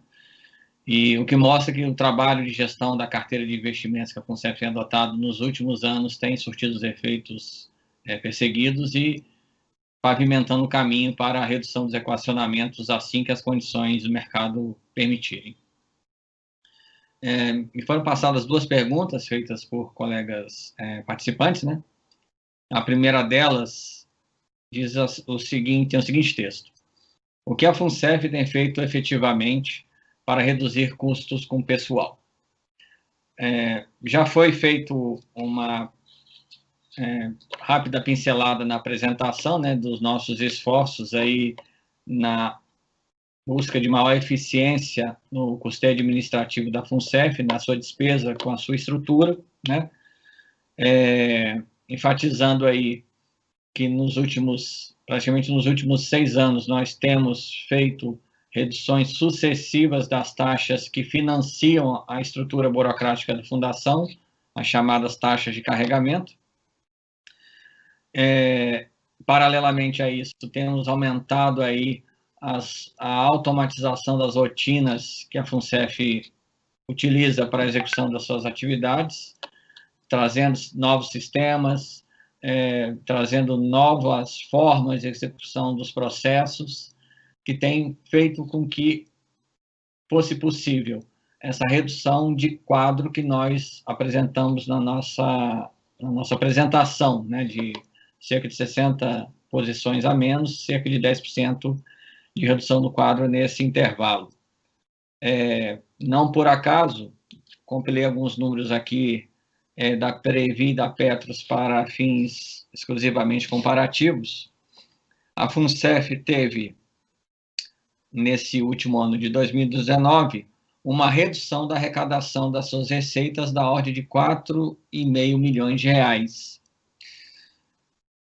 E o que mostra que o trabalho de gestão da carteira de investimentos que a FUNCEF tem adotado nos últimos anos tem surtido os efeitos perseguidos e pavimentando o caminho para a redução dos equacionamentos assim que as condições do mercado permitirem. Me foram passadas 2 perguntas feitas por colegas participantes, né? A primeira delas diz o seguinte texto: o que a FUNCEF tem feito efetivamente para reduzir custos com o pessoal? Já foi feito uma rápida pincelada na apresentação, né, dos nossos esforços aí na busca de maior eficiência no custeio administrativo da FUNCEF, na sua despesa com a sua estrutura, né? Enfatizando aí que praticamente nos últimos 6 anos, nós temos feito reduções sucessivas das taxas que financiam a estrutura burocrática da Fundação, as chamadas taxas de carregamento. Paralelamente a isso, temos aumentado aí a automatização das rotinas que a FUNCEF utiliza para a execução das suas atividades, trazendo novos sistemas, trazendo novas formas de execução dos processos, que tem feito com que fosse possível essa redução de quadro que nós apresentamos na nossa apresentação, né, de cerca de 60 posições a menos, cerca de 10% de redução do quadro nesse intervalo. Não por acaso, compilei alguns números aqui da Previ e da Petros para fins exclusivamente comparativos. A FUNCEF teve, nesse último ano de 2019, uma redução da arrecadação das suas receitas da ordem de 4,5 milhões de reais.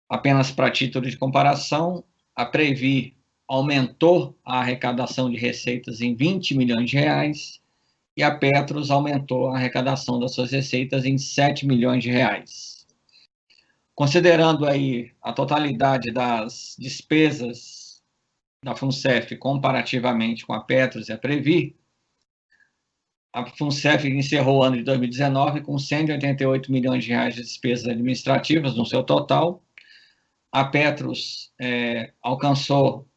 Apenas para título de comparação, a Previ aumentou a arrecadação de receitas em 20 milhões de reais e a Petros aumentou a arrecadação das suas receitas em 7 milhões de reais. Considerando aí a totalidade das despesas da FUNCEF comparativamente com a Petros e a Previ, a FUNCEF encerrou o ano de 2019 com 188 milhões de reais de despesas administrativas no seu total. A Petros alcançou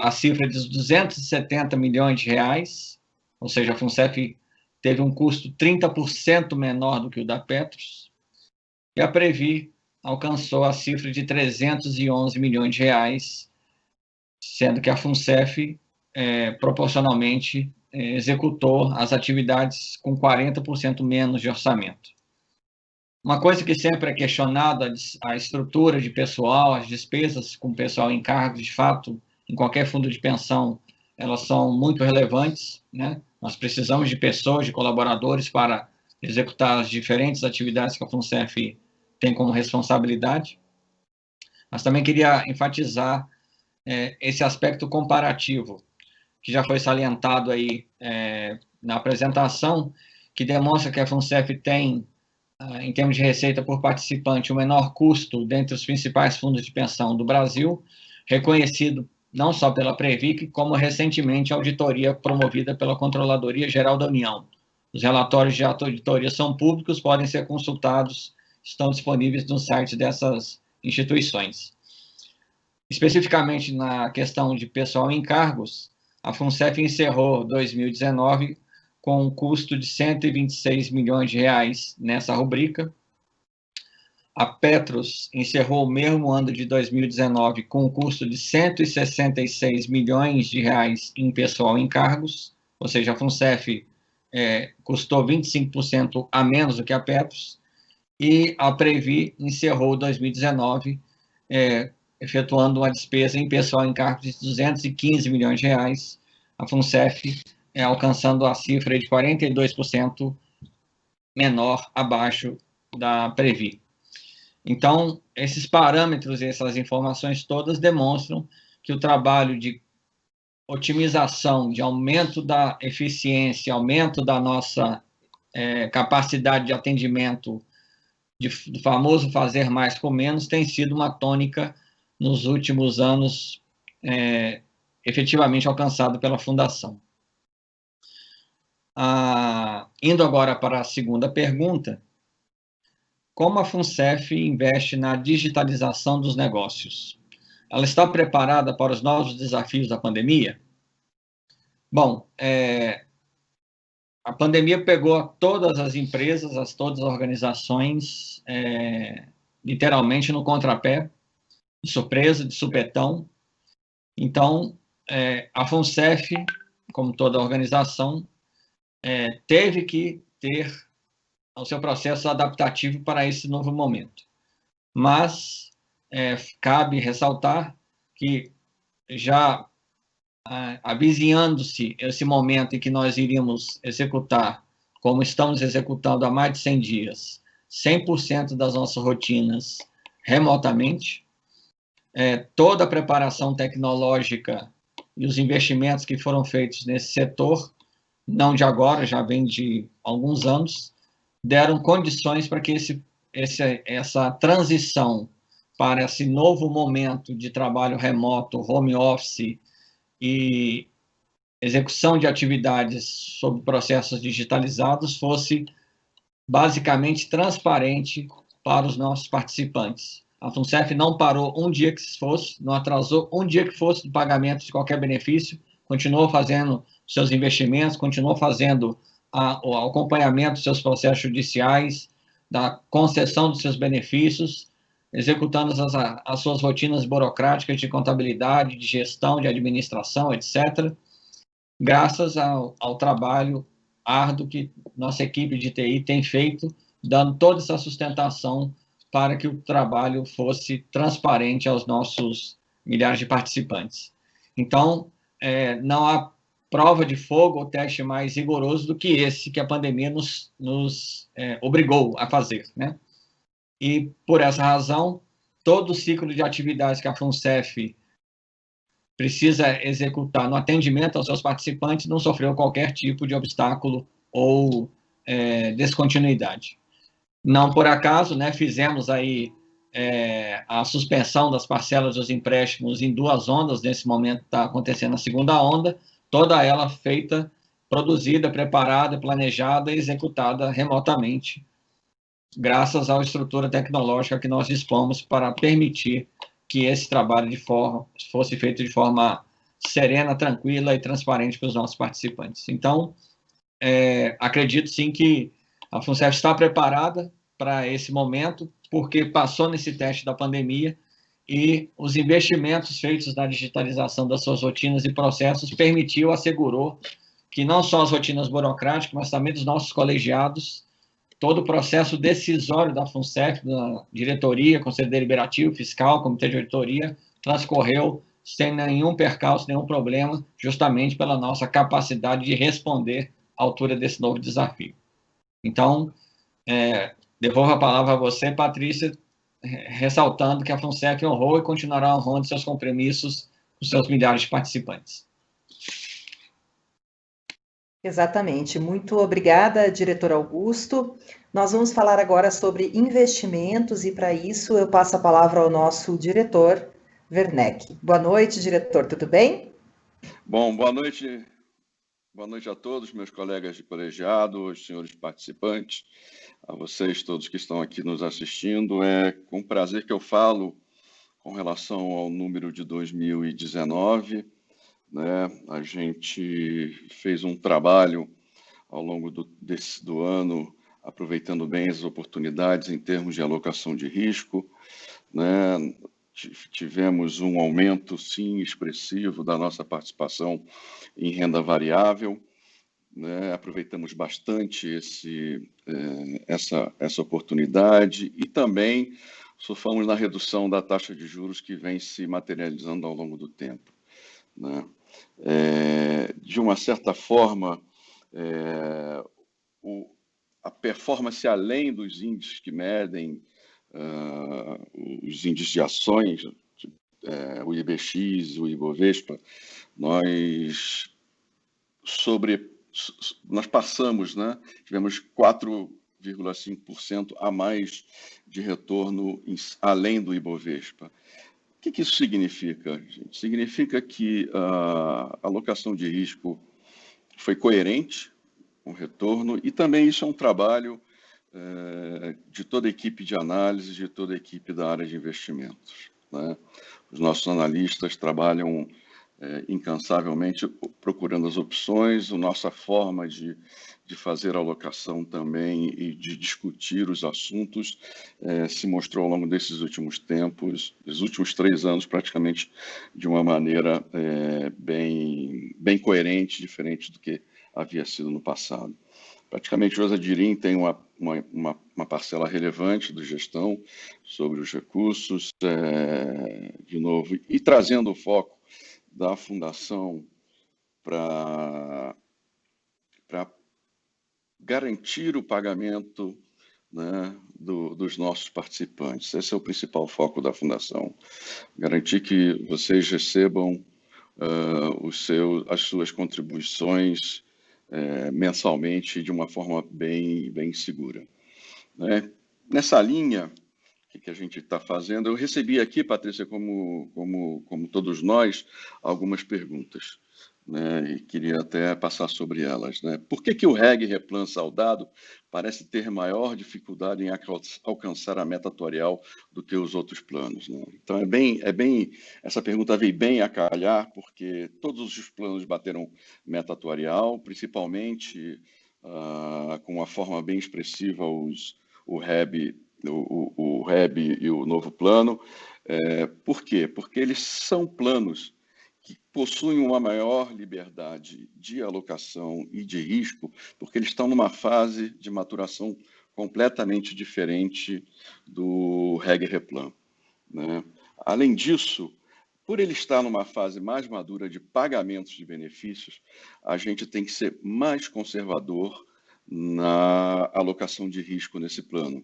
a cifra de 270 milhões de reais, ou seja, a FUNCEF teve um custo 30% menor do que o da Petros, e a Previ alcançou a cifra de 311 milhões de reais, sendo que a FUNCEF proporcionalmente, executou as atividades com 40% menos de orçamento. Uma coisa que sempre é questionada, a estrutura de pessoal, as despesas com pessoal em cargos, de fato, em qualquer fundo de pensão, elas são muito relevantes, né? Nós precisamos de pessoas, de colaboradores para executar as diferentes atividades que a FUNCEF tem como responsabilidade. Mas também queria enfatizar esse aspecto comparativo, que já foi salientado aí na apresentação, que demonstra que a FUNCEF tem, em termos de receita por participante, o menor custo dentre os principais fundos de pensão do Brasil, reconhecido não só pela Previc, como recentemente a auditoria promovida pela Controladoria Geral da União. Os relatórios de auditoria são públicos, podem ser consultados, estão disponíveis no site dessas instituições. Especificamente na questão de pessoal em cargos, a FUNCEF encerrou 2019 com um custo de 126 milhões de reais nessa rubrica. A Petros encerrou o mesmo ano de 2019 com um custo de 166 milhões de reais em pessoal em cargos, ou seja, a FUNCEF custou 25% a menos do que a Petros, e a Previ encerrou 2019 efetuando uma despesa em pessoal em cargos de 215 milhões de reais, a FUNCEF alcançando a cifra de 42% menor abaixo da Previ. Então, esses parâmetros e essas informações todas demonstram que o trabalho de otimização, de aumento da eficiência, aumento da nossa capacidade de atendimento, do famoso fazer mais com menos, tem sido uma tônica nos últimos anos efetivamente alcançado pela Fundação. Indo agora para a segunda pergunta, como a FUNCEF investe na digitalização dos negócios? Ela está preparada para os novos desafios da pandemia? Bom, a pandemia pegou todas as empresas, todas as organizações, literalmente no contrapé, de surpresa, de supetão. Então, a FUNCEF, como toda organização, teve que ter o seu processo adaptativo para esse novo momento. Mas cabe ressaltar que já avizinhando-se esse momento em que nós iríamos executar, como estamos executando há mais de 100 dias, 100% das nossas rotinas remotamente, toda a preparação tecnológica e os investimentos que foram feitos nesse setor, não de agora, já vem de alguns anos, deram condições para que essa transição para esse novo momento de trabalho remoto, home office e execução de atividades sob processos digitalizados fosse basicamente transparente para os nossos participantes. A FUNCEF não parou um dia que fosse, não atrasou um dia que fosse do pagamento de qualquer benefício, continuou fazendo seus investimentos, continuou fazendo o acompanhamento dos seus processos judiciais, da concessão dos seus benefícios, executando as suas rotinas burocráticas de contabilidade, de gestão, de administração, etc., graças ao trabalho árduo que nossa equipe de TI tem feito, dando toda essa sustentação para que o trabalho fosse transparente aos nossos milhares de participantes. Então, não há prova de fogo ou teste mais rigoroso do que esse que a pandemia nos obrigou a fazer, né? E, por essa razão, todo o ciclo de atividades que a FUNCEF precisa executar no atendimento aos seus participantes não sofreu qualquer tipo de obstáculo ou descontinuidade. Não por acaso, né, fizemos aí a suspensão das parcelas dos empréstimos em 2 ondas, nesse momento está acontecendo a segunda onda, toda ela feita, produzida, preparada, planejada e executada remotamente, graças à estrutura tecnológica que nós dispomos para permitir que esse trabalho fosse feito de forma serena, tranquila e transparente para os nossos participantes. Então, acredito sim que a FUNCEF está preparada para esse momento, porque passou nesse teste da pandemia e os investimentos feitos na digitalização das suas rotinas e processos assegurou que não só as rotinas burocráticas, mas também dos nossos colegiados, todo o processo decisório da FUNCEF, da diretoria, Conselho Deliberativo, Fiscal, Comitê de Auditoria, transcorreu sem nenhum percalço, nenhum problema, justamente pela nossa capacidade de responder à altura desse novo desafio. Então, devolvo a palavra a você, Patrícia, ressaltando que a FUNCEF honrou e continuará honrando seus compromissos com seus milhares de participantes. Exatamente. Muito obrigada, diretor Augusto. Nós vamos falar agora sobre investimentos e, para isso, eu passo a palavra ao nosso diretor, Werneck. Boa noite, diretor, tudo bem? Bom, boa noite a todos, meus colegas de colegiado, os senhores participantes, a vocês todos que estão aqui nos assistindo. É com prazer que eu falo com relação ao número de 2019, né? A gente fez um trabalho ao longo do ano, aproveitando bem as oportunidades em termos de alocação de risco, né? Tivemos um aumento, sim, expressivo da nossa participação em renda variável, né? Aproveitamos bastante essa oportunidade e também surfamos na redução da taxa de juros que vem se materializando ao longo do tempo, né? De uma certa forma, a performance além dos índices que medem os índices de ações, o IBX, o Ibovespa, nós passamos, né? Tivemos 4,5% a mais de retorno além do Ibovespa. O que isso significa, gente? Significa que a alocação de risco foi coerente com o retorno e também isso é um trabalho de toda a equipe de análise, de toda a equipe da área de investimentos, né? Os nossos analistas trabalham incansavelmente procurando as opções, a nossa forma de fazer a alocação também e de discutir os assuntos se mostrou ao longo desses últimos tempos, dos últimos 3 anos praticamente, de uma maneira bem coerente, diferente do que havia sido no passado. Praticamente, Josa Dirim tem uma parcela relevante de gestão sobre os recursos, de novo, e trazendo o foco da Fundação para garantir o pagamento, né, dos nossos participantes. Esse é o principal foco da Fundação. Garantir que vocês recebam as suas contribuições mensalmente de uma forma bem segura, né? Nessa linha, o que a gente está fazendo? Eu recebi aqui, Patrícia, como todos nós, algumas perguntas, né? E queria até passar sobre elas, né? Por que o REG Replan Saudado parece ter maior dificuldade em alcançar a meta atuarial do que os outros planos, né? Então, essa pergunta veio bem a calhar, porque todos os planos bateram meta atuarial, principalmente com uma forma bem expressiva o REB e o novo plano. Por quê? Porque eles são planos que possuem uma maior liberdade de alocação e de risco, porque eles estão numa fase de maturação completamente diferente do REG Replan, né? Além disso, por ele estar numa fase mais madura de pagamentos de benefícios, a gente tem que ser mais conservador na alocação de risco nesse plano,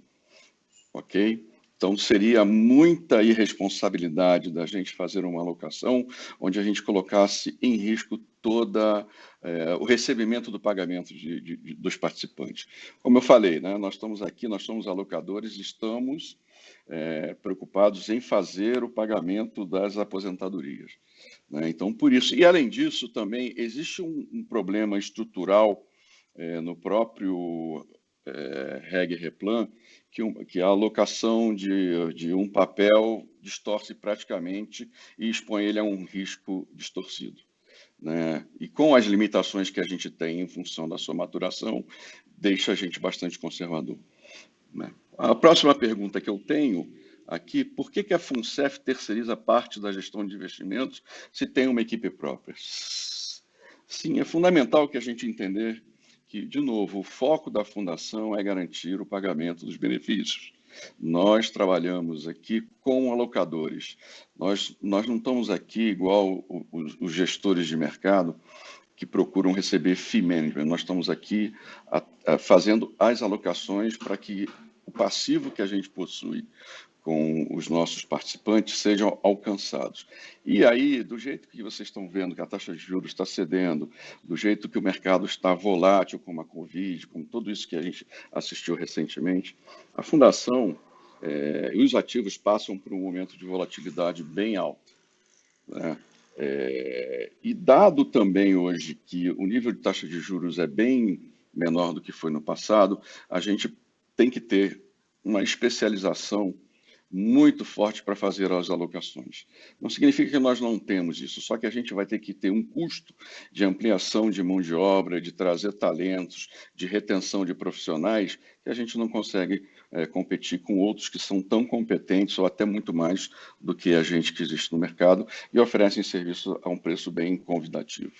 ok? Então, seria muita irresponsabilidade da gente fazer uma alocação onde a gente colocasse em risco todo o recebimento do pagamento dos participantes. Como eu falei, né, nós estamos aqui, nós somos alocadores, estamos preocupados em fazer o pagamento das aposentadorias, né? Então, por isso, e além disso, também existe um problema estrutural no próprio REG Replan, que a alocação de um papel distorce praticamente e expõe ele a um risco distorcido, né? E com as limitações que a gente tem em função da sua maturação, deixa a gente bastante conservador, né? A próxima pergunta que eu tenho aqui por que a FUNCEF terceiriza parte da gestão de investimentos se tem uma equipe própria. Sim, é fundamental que a gente entender que, de novo, o foco da fundação é garantir o pagamento dos benefícios. Nós trabalhamos aqui com alocadores. Nós não estamos aqui igual os gestores de mercado que procuram receber fee management. Nós estamos aqui fazendo as alocações para que o passivo que a gente possui com os nossos participantes sejam alcançados. E aí, do jeito que vocês estão vendo que a taxa de juros está cedendo, do jeito que o mercado está volátil, como a Covid, como tudo isso que a gente assistiu recentemente, a fundação e os ativos passam por um momento de volatilidade bem alto, né? E dado também hoje que o nível de taxa de juros é bem menor do que foi no passado, a gente tem que ter uma especialização muito forte para fazer as alocações. Não significa que nós não temos isso, só que a gente vai ter que ter um custo de ampliação de mão de obra, de trazer talentos, de retenção de profissionais, que a gente não consegue competir com outros que são tão competentes ou até muito mais do que a gente que existe no mercado e oferecem serviço a um preço bem convidativo.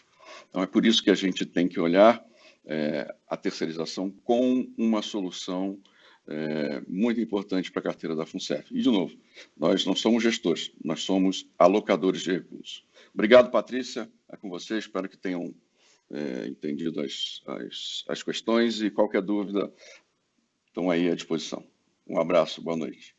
Então, é por isso que a gente tem que olhar a terceirização com uma solução muito importante para a carteira da FUNCEF. E, de novo, nós não somos gestores, nós somos alocadores de recursos. Obrigado, Patrícia, é com você, espero que tenham entendido as questões e qualquer dúvida estão aí à disposição. Um abraço, boa noite.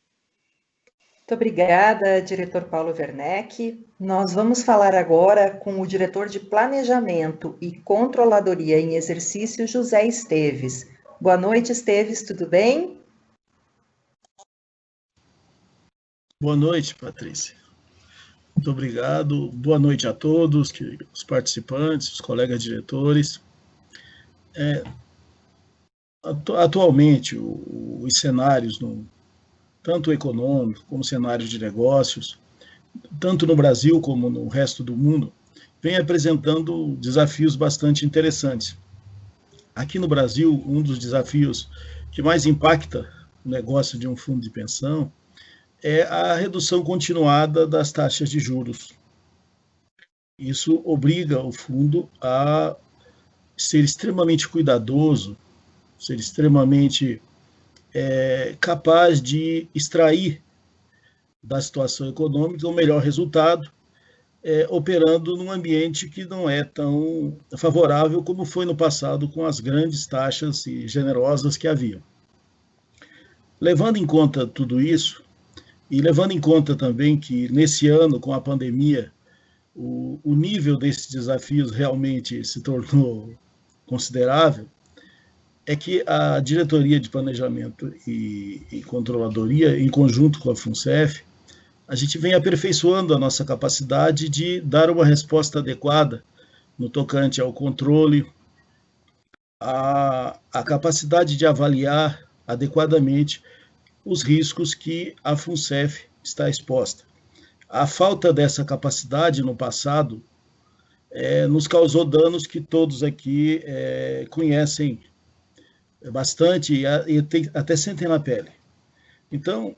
Muito obrigada, diretor Paulo Werneck. Nós vamos falar agora com o diretor de Planejamento e Controladoria em Exercício, José Esteves. Boa noite, Esteves, tudo bem? Boa noite, Patrícia. Muito obrigado. Boa noite a todos, os participantes, os colegas diretores. Atualmente, os cenários, tanto econômicos como cenários de negócios, tanto no Brasil como no resto do mundo, vem apresentando desafios bastante interessantes. Aqui no Brasil, um dos desafios que mais impacta o negócio de um fundo de pensão é a redução continuada das taxas de juros. Isso obriga o fundo a ser extremamente cuidadoso, ser extremamente capaz de extrair da situação econômica o melhor resultado, operando num ambiente que não é tão favorável como foi no passado com as grandes taxas generosas que havia. Levando em conta tudo isso, e levando em conta também que nesse ano, com a pandemia, o nível desses desafios realmente se tornou considerável, é que a Diretoria de Planejamento e Controladoria, em conjunto com a FUNCEF, a gente vem aperfeiçoando a nossa capacidade de dar uma resposta adequada no tocante ao controle, a capacidade de avaliar adequadamente os riscos que a FUNCEF está exposta. A falta dessa capacidade no passado nos causou danos que todos aqui conhecem bastante e até sentem na pele. Então,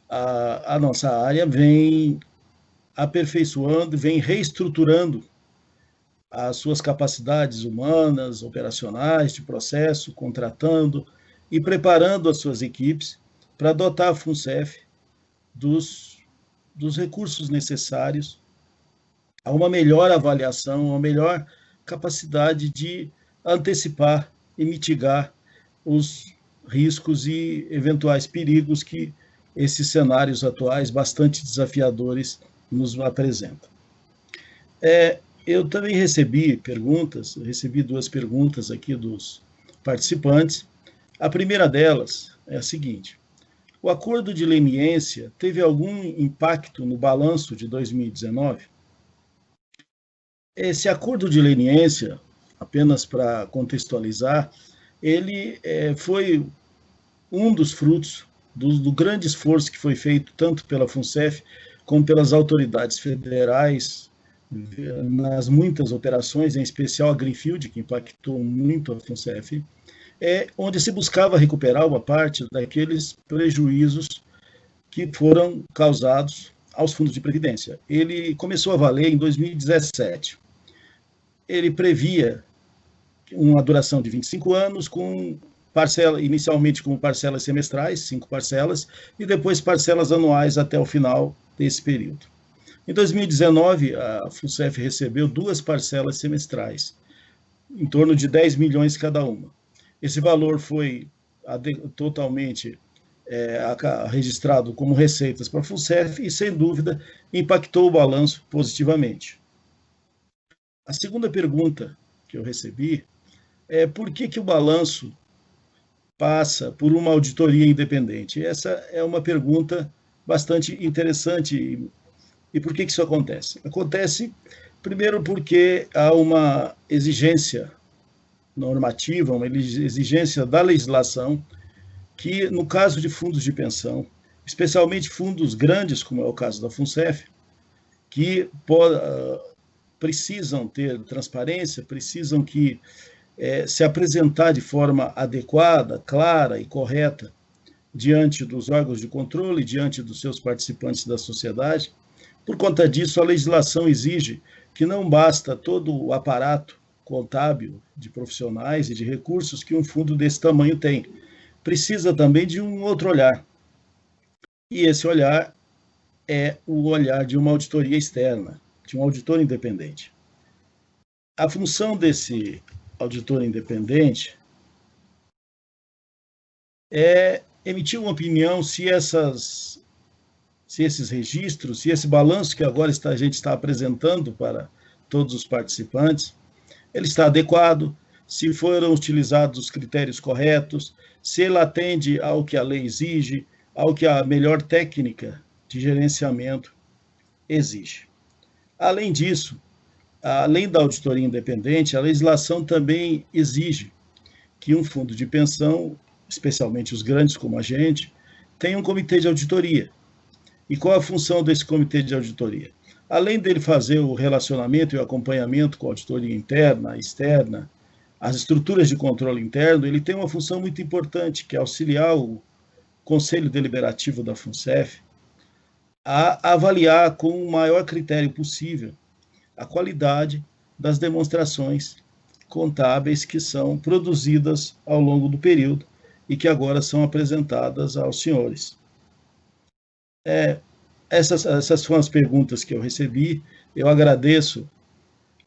a nossa área vem aperfeiçoando, vem reestruturando as suas capacidades humanas, operacionais, de processo, contratando e preparando as suas equipes para dotar a FUNCEF dos recursos necessários a uma melhor avaliação, a uma melhor capacidade de antecipar e mitigar os riscos e eventuais perigos que esses cenários atuais, bastante desafiadores, nos apresentam. Eu também recebi duas perguntas aqui dos participantes. A primeira delas é a seguinte: o acordo de leniência teve algum impacto no balanço de 2019? Esse acordo de leniência, apenas para contextualizar, ele foi um dos frutos do grande esforço que foi feito tanto pela FUNCEF como pelas autoridades federais nas muitas operações, em especial a Greenfield, que impactou muito a FUNCEF, onde se buscava recuperar uma parte daqueles prejuízos que foram causados aos fundos de previdência. Ele começou a valer em 2017. Ele previa uma duração de 25 anos, inicialmente com parcelas semestrais, 5 parcelas, e depois parcelas anuais até o final desse período. Em 2019, a FUNCEF recebeu 2 parcelas semestrais, em torno de 10 milhões cada uma. Esse valor foi totalmente registrado como receitas para a FUNCEF e, sem dúvida, impactou o balanço positivamente. A segunda pergunta que eu recebi é por que o balanço passa por uma auditoria independente? Essa é uma pergunta bastante interessante. E por que isso acontece? Acontece, primeiro, porque há uma exigência normativa, uma exigência da legislação, que, no caso de fundos de pensão, especialmente fundos grandes, como é o caso da FUNCEF, que precisam ter transparência, precisam se apresentar de forma adequada, clara e correta diante dos órgãos de controle, diante dos seus participantes da sociedade. Por conta disso, a legislação exige que não basta todo o aparato contábil de profissionais e de recursos que um fundo desse tamanho tem. Precisa também de um outro olhar. E esse olhar é o olhar de uma auditoria externa, de um auditor independente. A função desse auditor independente é emitir uma opinião se esses registros, se esse balanço que agora a gente está apresentando para todos os participantes, ele está adequado, se foram utilizados os critérios corretos, se ele atende ao que a lei exige, ao que a melhor técnica de gerenciamento exige. Além disso, além da auditoria independente, a legislação também exige que um fundo de pensão, especialmente os grandes como a gente, tenha um comitê de auditoria. E qual a função desse comitê de auditoria? Além dele fazer o relacionamento e o acompanhamento com a auditoria interna, externa, as estruturas de controle interno, ele tem uma função muito importante, que é auxiliar o Conselho Deliberativo da FUNCEF a avaliar com o maior critério possível a qualidade das demonstrações contábeis que são produzidas ao longo do período e que agora são apresentadas aos senhores. Essas foram as perguntas que eu recebi. Eu agradeço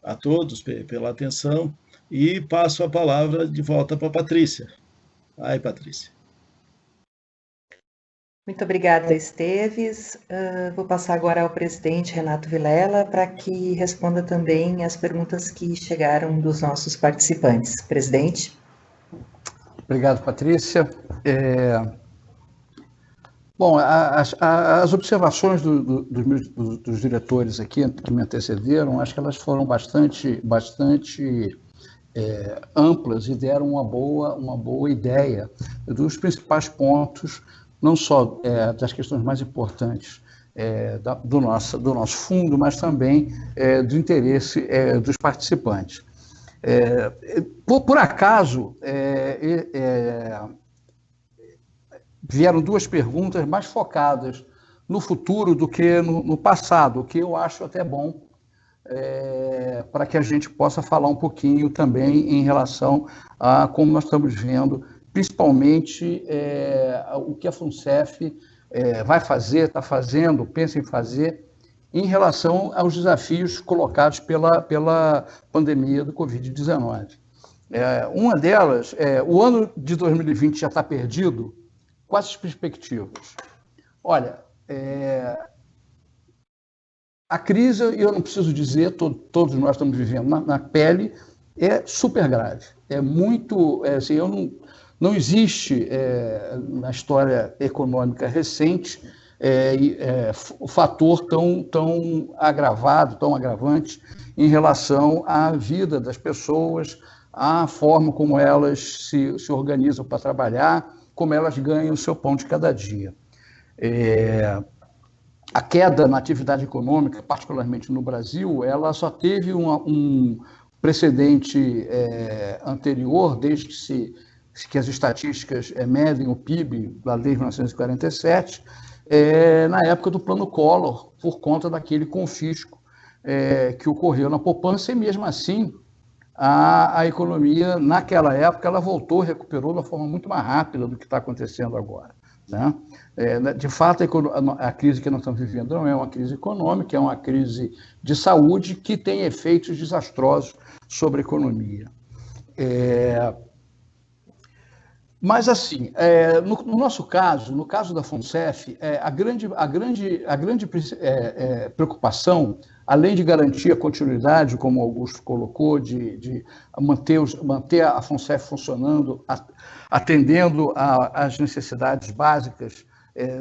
a todos pela atenção e passo a palavra de volta para a Patrícia. Vai, Patrícia. Muito obrigada, Esteves. Vou passar agora ao presidente Renato Vilela para que responda também as perguntas que chegaram dos nossos participantes. Presidente. Obrigado, Patrícia. Bom, as observações dos diretores aqui que me antecederam, acho que elas foram bastante amplas e deram uma boa ideia dos principais pontos, não só das questões mais importantes do nosso fundo, mas também do interesse dos participantes. Por acaso, vieram 2 perguntas mais focadas no futuro do que no passado, o que eu acho até bom para que a gente possa falar um pouquinho também em relação a como nós estamos vendo, principalmente o que a FUNCEF vai fazer, está fazendo, pensa em fazer, em relação aos desafios colocados pela pandemia do Covid-19. Uma delas, o ano de 2020 já está perdido. Quais as perspectivas? Olha, a crise, eu não preciso dizer, todos nós estamos vivendo na pele, é super grave. É muito, assim, não existe na história econômica recente o fator tão agravado, tão agravante em relação à vida das pessoas, à forma como elas se organizam para trabalhar, como elas ganham o seu pão de cada dia. A queda na atividade econômica, particularmente no Brasil, ela só teve um precedente anterior, desde que as estatísticas medem o PIB da Lei de 1947, na época do Plano Collor, por conta daquele confisco que ocorreu na poupança, e mesmo assim a economia, naquela época, ela voltou, recuperou de uma forma muito mais rápida do que está acontecendo agora, né? De fato, a crise que nós estamos vivendo não é uma crise econômica, é uma crise de saúde que tem efeitos desastrosos sobre a economia. Mas, assim, no nosso caso, no caso da FUNCEF, a grande preocupação, além de garantir a continuidade, como o Augusto colocou, de manter a FUNCEF funcionando, atendendo às necessidades básicas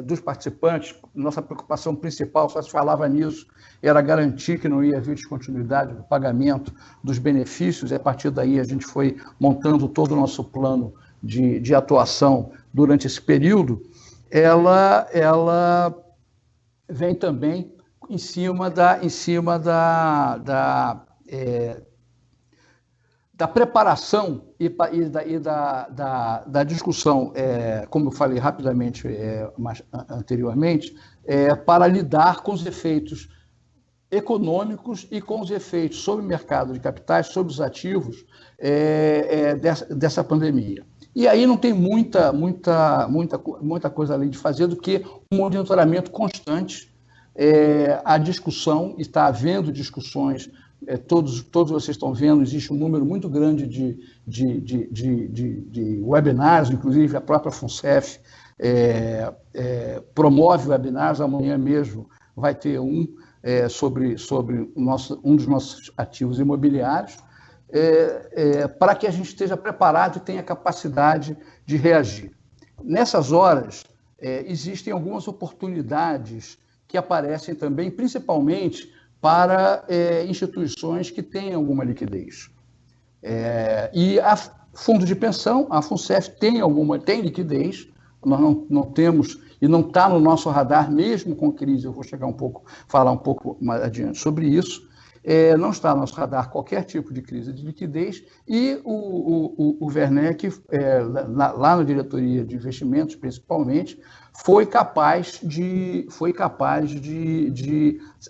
dos participantes, nossa preocupação principal, só se falava nisso, era garantir que não ia haver descontinuidade do pagamento dos benefícios, e a partir daí a gente foi montando todo o nosso plano de atuação durante esse período. Ela vem também em cima da preparação e da discussão, como eu falei rapidamente anteriormente, para lidar com os efeitos econômicos e com os efeitos sobre o mercado de capitais, sobre os ativos dessa pandemia. E aí não tem muita coisa além de fazer do que um monitoramento constante, a discussão, está havendo discussões, todos vocês estão vendo, existe um número muito grande de webinars, inclusive a própria FUNCEF promove webinars, amanhã mesmo vai ter um sobre um dos nossos ativos imobiliários, para que a gente esteja preparado e tenha capacidade de reagir. Nessas horas, existem algumas oportunidades que aparecem também, principalmente para instituições que têm alguma liquidez. E a fundo de pensão, a FUNCEF tem liquidez, nós não temos, e não está no nosso radar, mesmo com crise, eu vou falar um pouco mais adiante sobre isso, não está no nosso radar qualquer tipo de crise de liquidez, e o Werneck, lá na diretoria de investimentos, principalmente, foi capaz de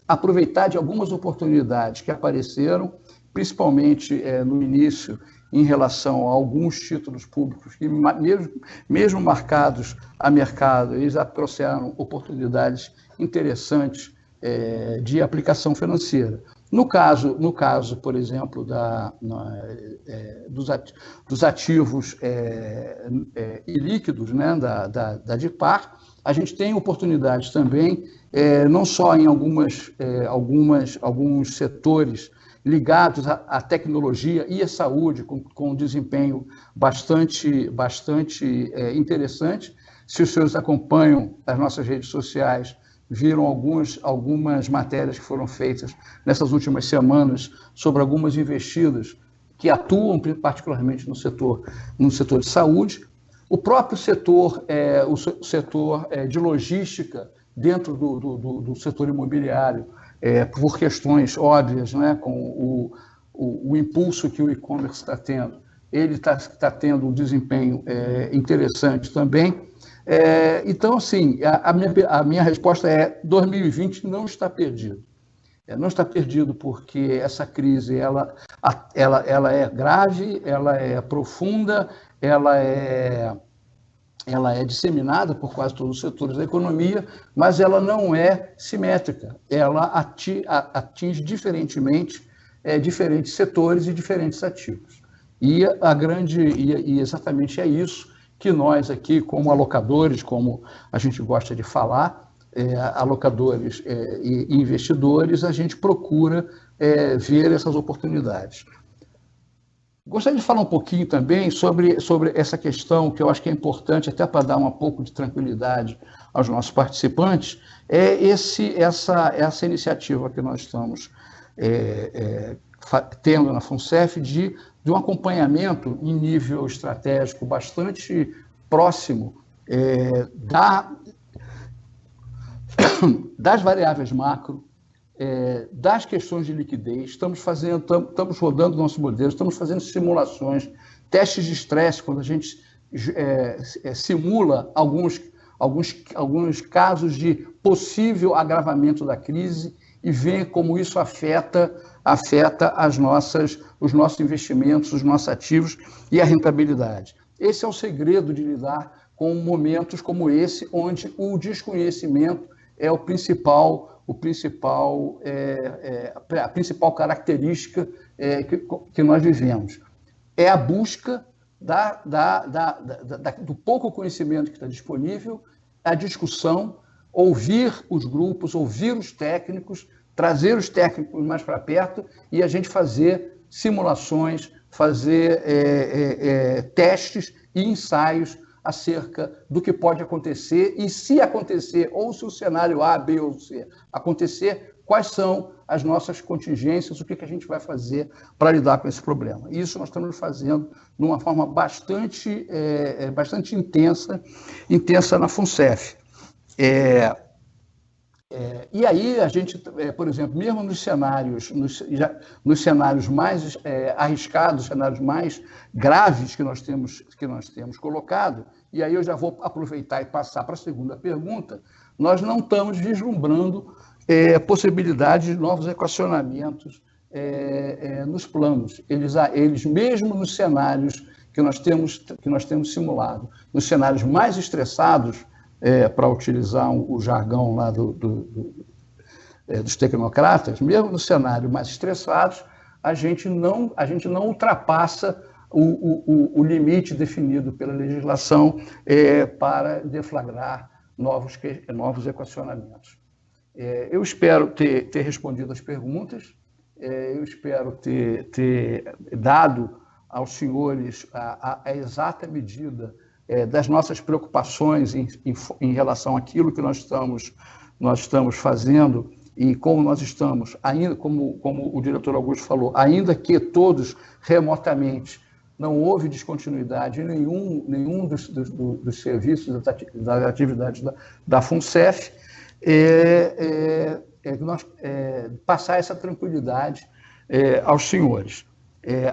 aproveitar de algumas oportunidades que apareceram, principalmente no início, em relação a alguns títulos públicos que, mesmo marcados a mercado, eles trouxeram oportunidades interessantes de aplicação financeira. No caso, por exemplo, dos ativos ilíquidos, né, da DIPAR, a gente tem oportunidades também, não só em alguns setores ligados à tecnologia e à saúde, com um desempenho bastante interessante. Se os senhores acompanham as nossas redes sociais, viram algumas matérias que foram feitas nessas últimas semanas sobre algumas investidas que atuam particularmente no setor de saúde. O próprio setor, de logística dentro do setor imobiliário, por questões óbvias, né, com o impulso que o e-commerce está tendo, ele está tendo um desempenho interessante também. Então, assim, a minha resposta é: 2020 não está perdido. Não está perdido porque essa crise ela é grave, ela é profunda, ela é disseminada por quase todos os setores da economia, mas ela não é simétrica. Ela atinge diferentemente diferentes setores e diferentes ativos. E exatamente é isso que nós aqui, como alocadores, como a gente gosta de falar, alocadores e investidores, a gente procura ver essas oportunidades. Gostaria de falar um pouquinho também sobre essa questão, que eu acho que é importante, até para dar um pouco de tranquilidade aos nossos participantes, essa iniciativa que nós estamos tendo na FUNCEF de um acompanhamento em nível estratégico bastante próximo das variáveis macro, das questões de liquidez. Estamos rodando nossos modelos, estamos fazendo simulações, testes de estresse, quando a gente simula alguns casos de possível agravamento da crise e ver como isso afeta os nossos investimentos, os nossos ativos e a rentabilidade. Esse é o segredo de lidar com momentos como esse, onde o desconhecimento é a principal característica que nós vivemos. É a busca do pouco conhecimento que está disponível, a discussão, ouvir os grupos, ouvir os técnicos, trazer os técnicos mais para perto e a gente fazer simulações, fazer testes e ensaios acerca do que pode acontecer e, se acontecer, ou se o cenário A, B ou C acontecer, quais são as nossas contingências, o que a gente vai fazer para lidar com esse problema. Isso nós estamos fazendo de uma forma bastante intensa na FUNCEF. E aí a gente, por exemplo, mesmo nos cenários mais arriscados, cenários mais graves que nós temos colocado, e aí eu já vou aproveitar e passar para a segunda pergunta, nós não estamos vislumbrando possibilidade de novos equacionamentos nos planos. Eles mesmo nos cenários que nós temos simulado, nos cenários mais estressados, para utilizar o jargão lá dos tecnocratas, mesmo no cenário mais estressados, a gente não ultrapassa o limite definido pela legislação para deflagrar novos equacionamentos. Eu espero ter respondido as perguntas, eu espero ter dado aos senhores a exata medida das nossas preocupações em relação àquilo que nós estamos fazendo e como nós estamos, ainda como o diretor Augusto falou, ainda que todos remotamente, não houve descontinuidade em nenhum dos serviços, das atividades da FUNCEF, passar essa tranquilidade aos senhores.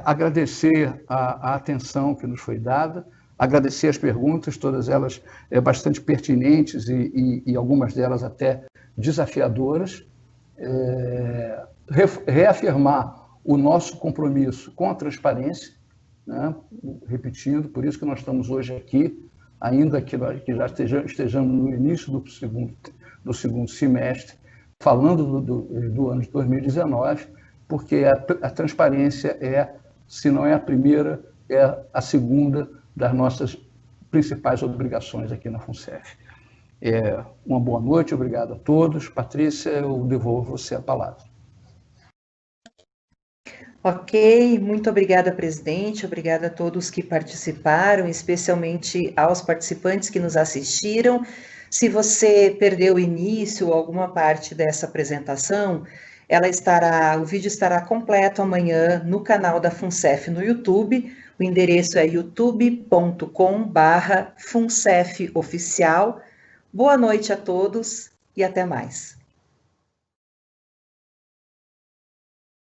Agradecer a atenção que nos foi dada, agradecer as perguntas, todas elas bastante pertinentes e algumas delas até desafiadoras, reafirmar o nosso compromisso com a transparência, né? Repetindo, por isso que nós estamos hoje aqui, ainda que já estejamos no início do segundo semestre, falando do ano de 2019, porque a transparência se não é a primeira, é a segunda das nossas principais obrigações aqui na FUNCEF. Uma boa noite, obrigado a todos. Patrícia, eu devolvo você a palavra. Ok, muito obrigada, presidente, obrigada a todos que participaram, especialmente aos participantes que nos assistiram. Se você perdeu o início ou alguma parte dessa apresentação, o vídeo estará completo amanhã no canal da FUNCEF no YouTube. O endereço é youtube.com/FUNCEFoficial. Boa noite a todos e até mais.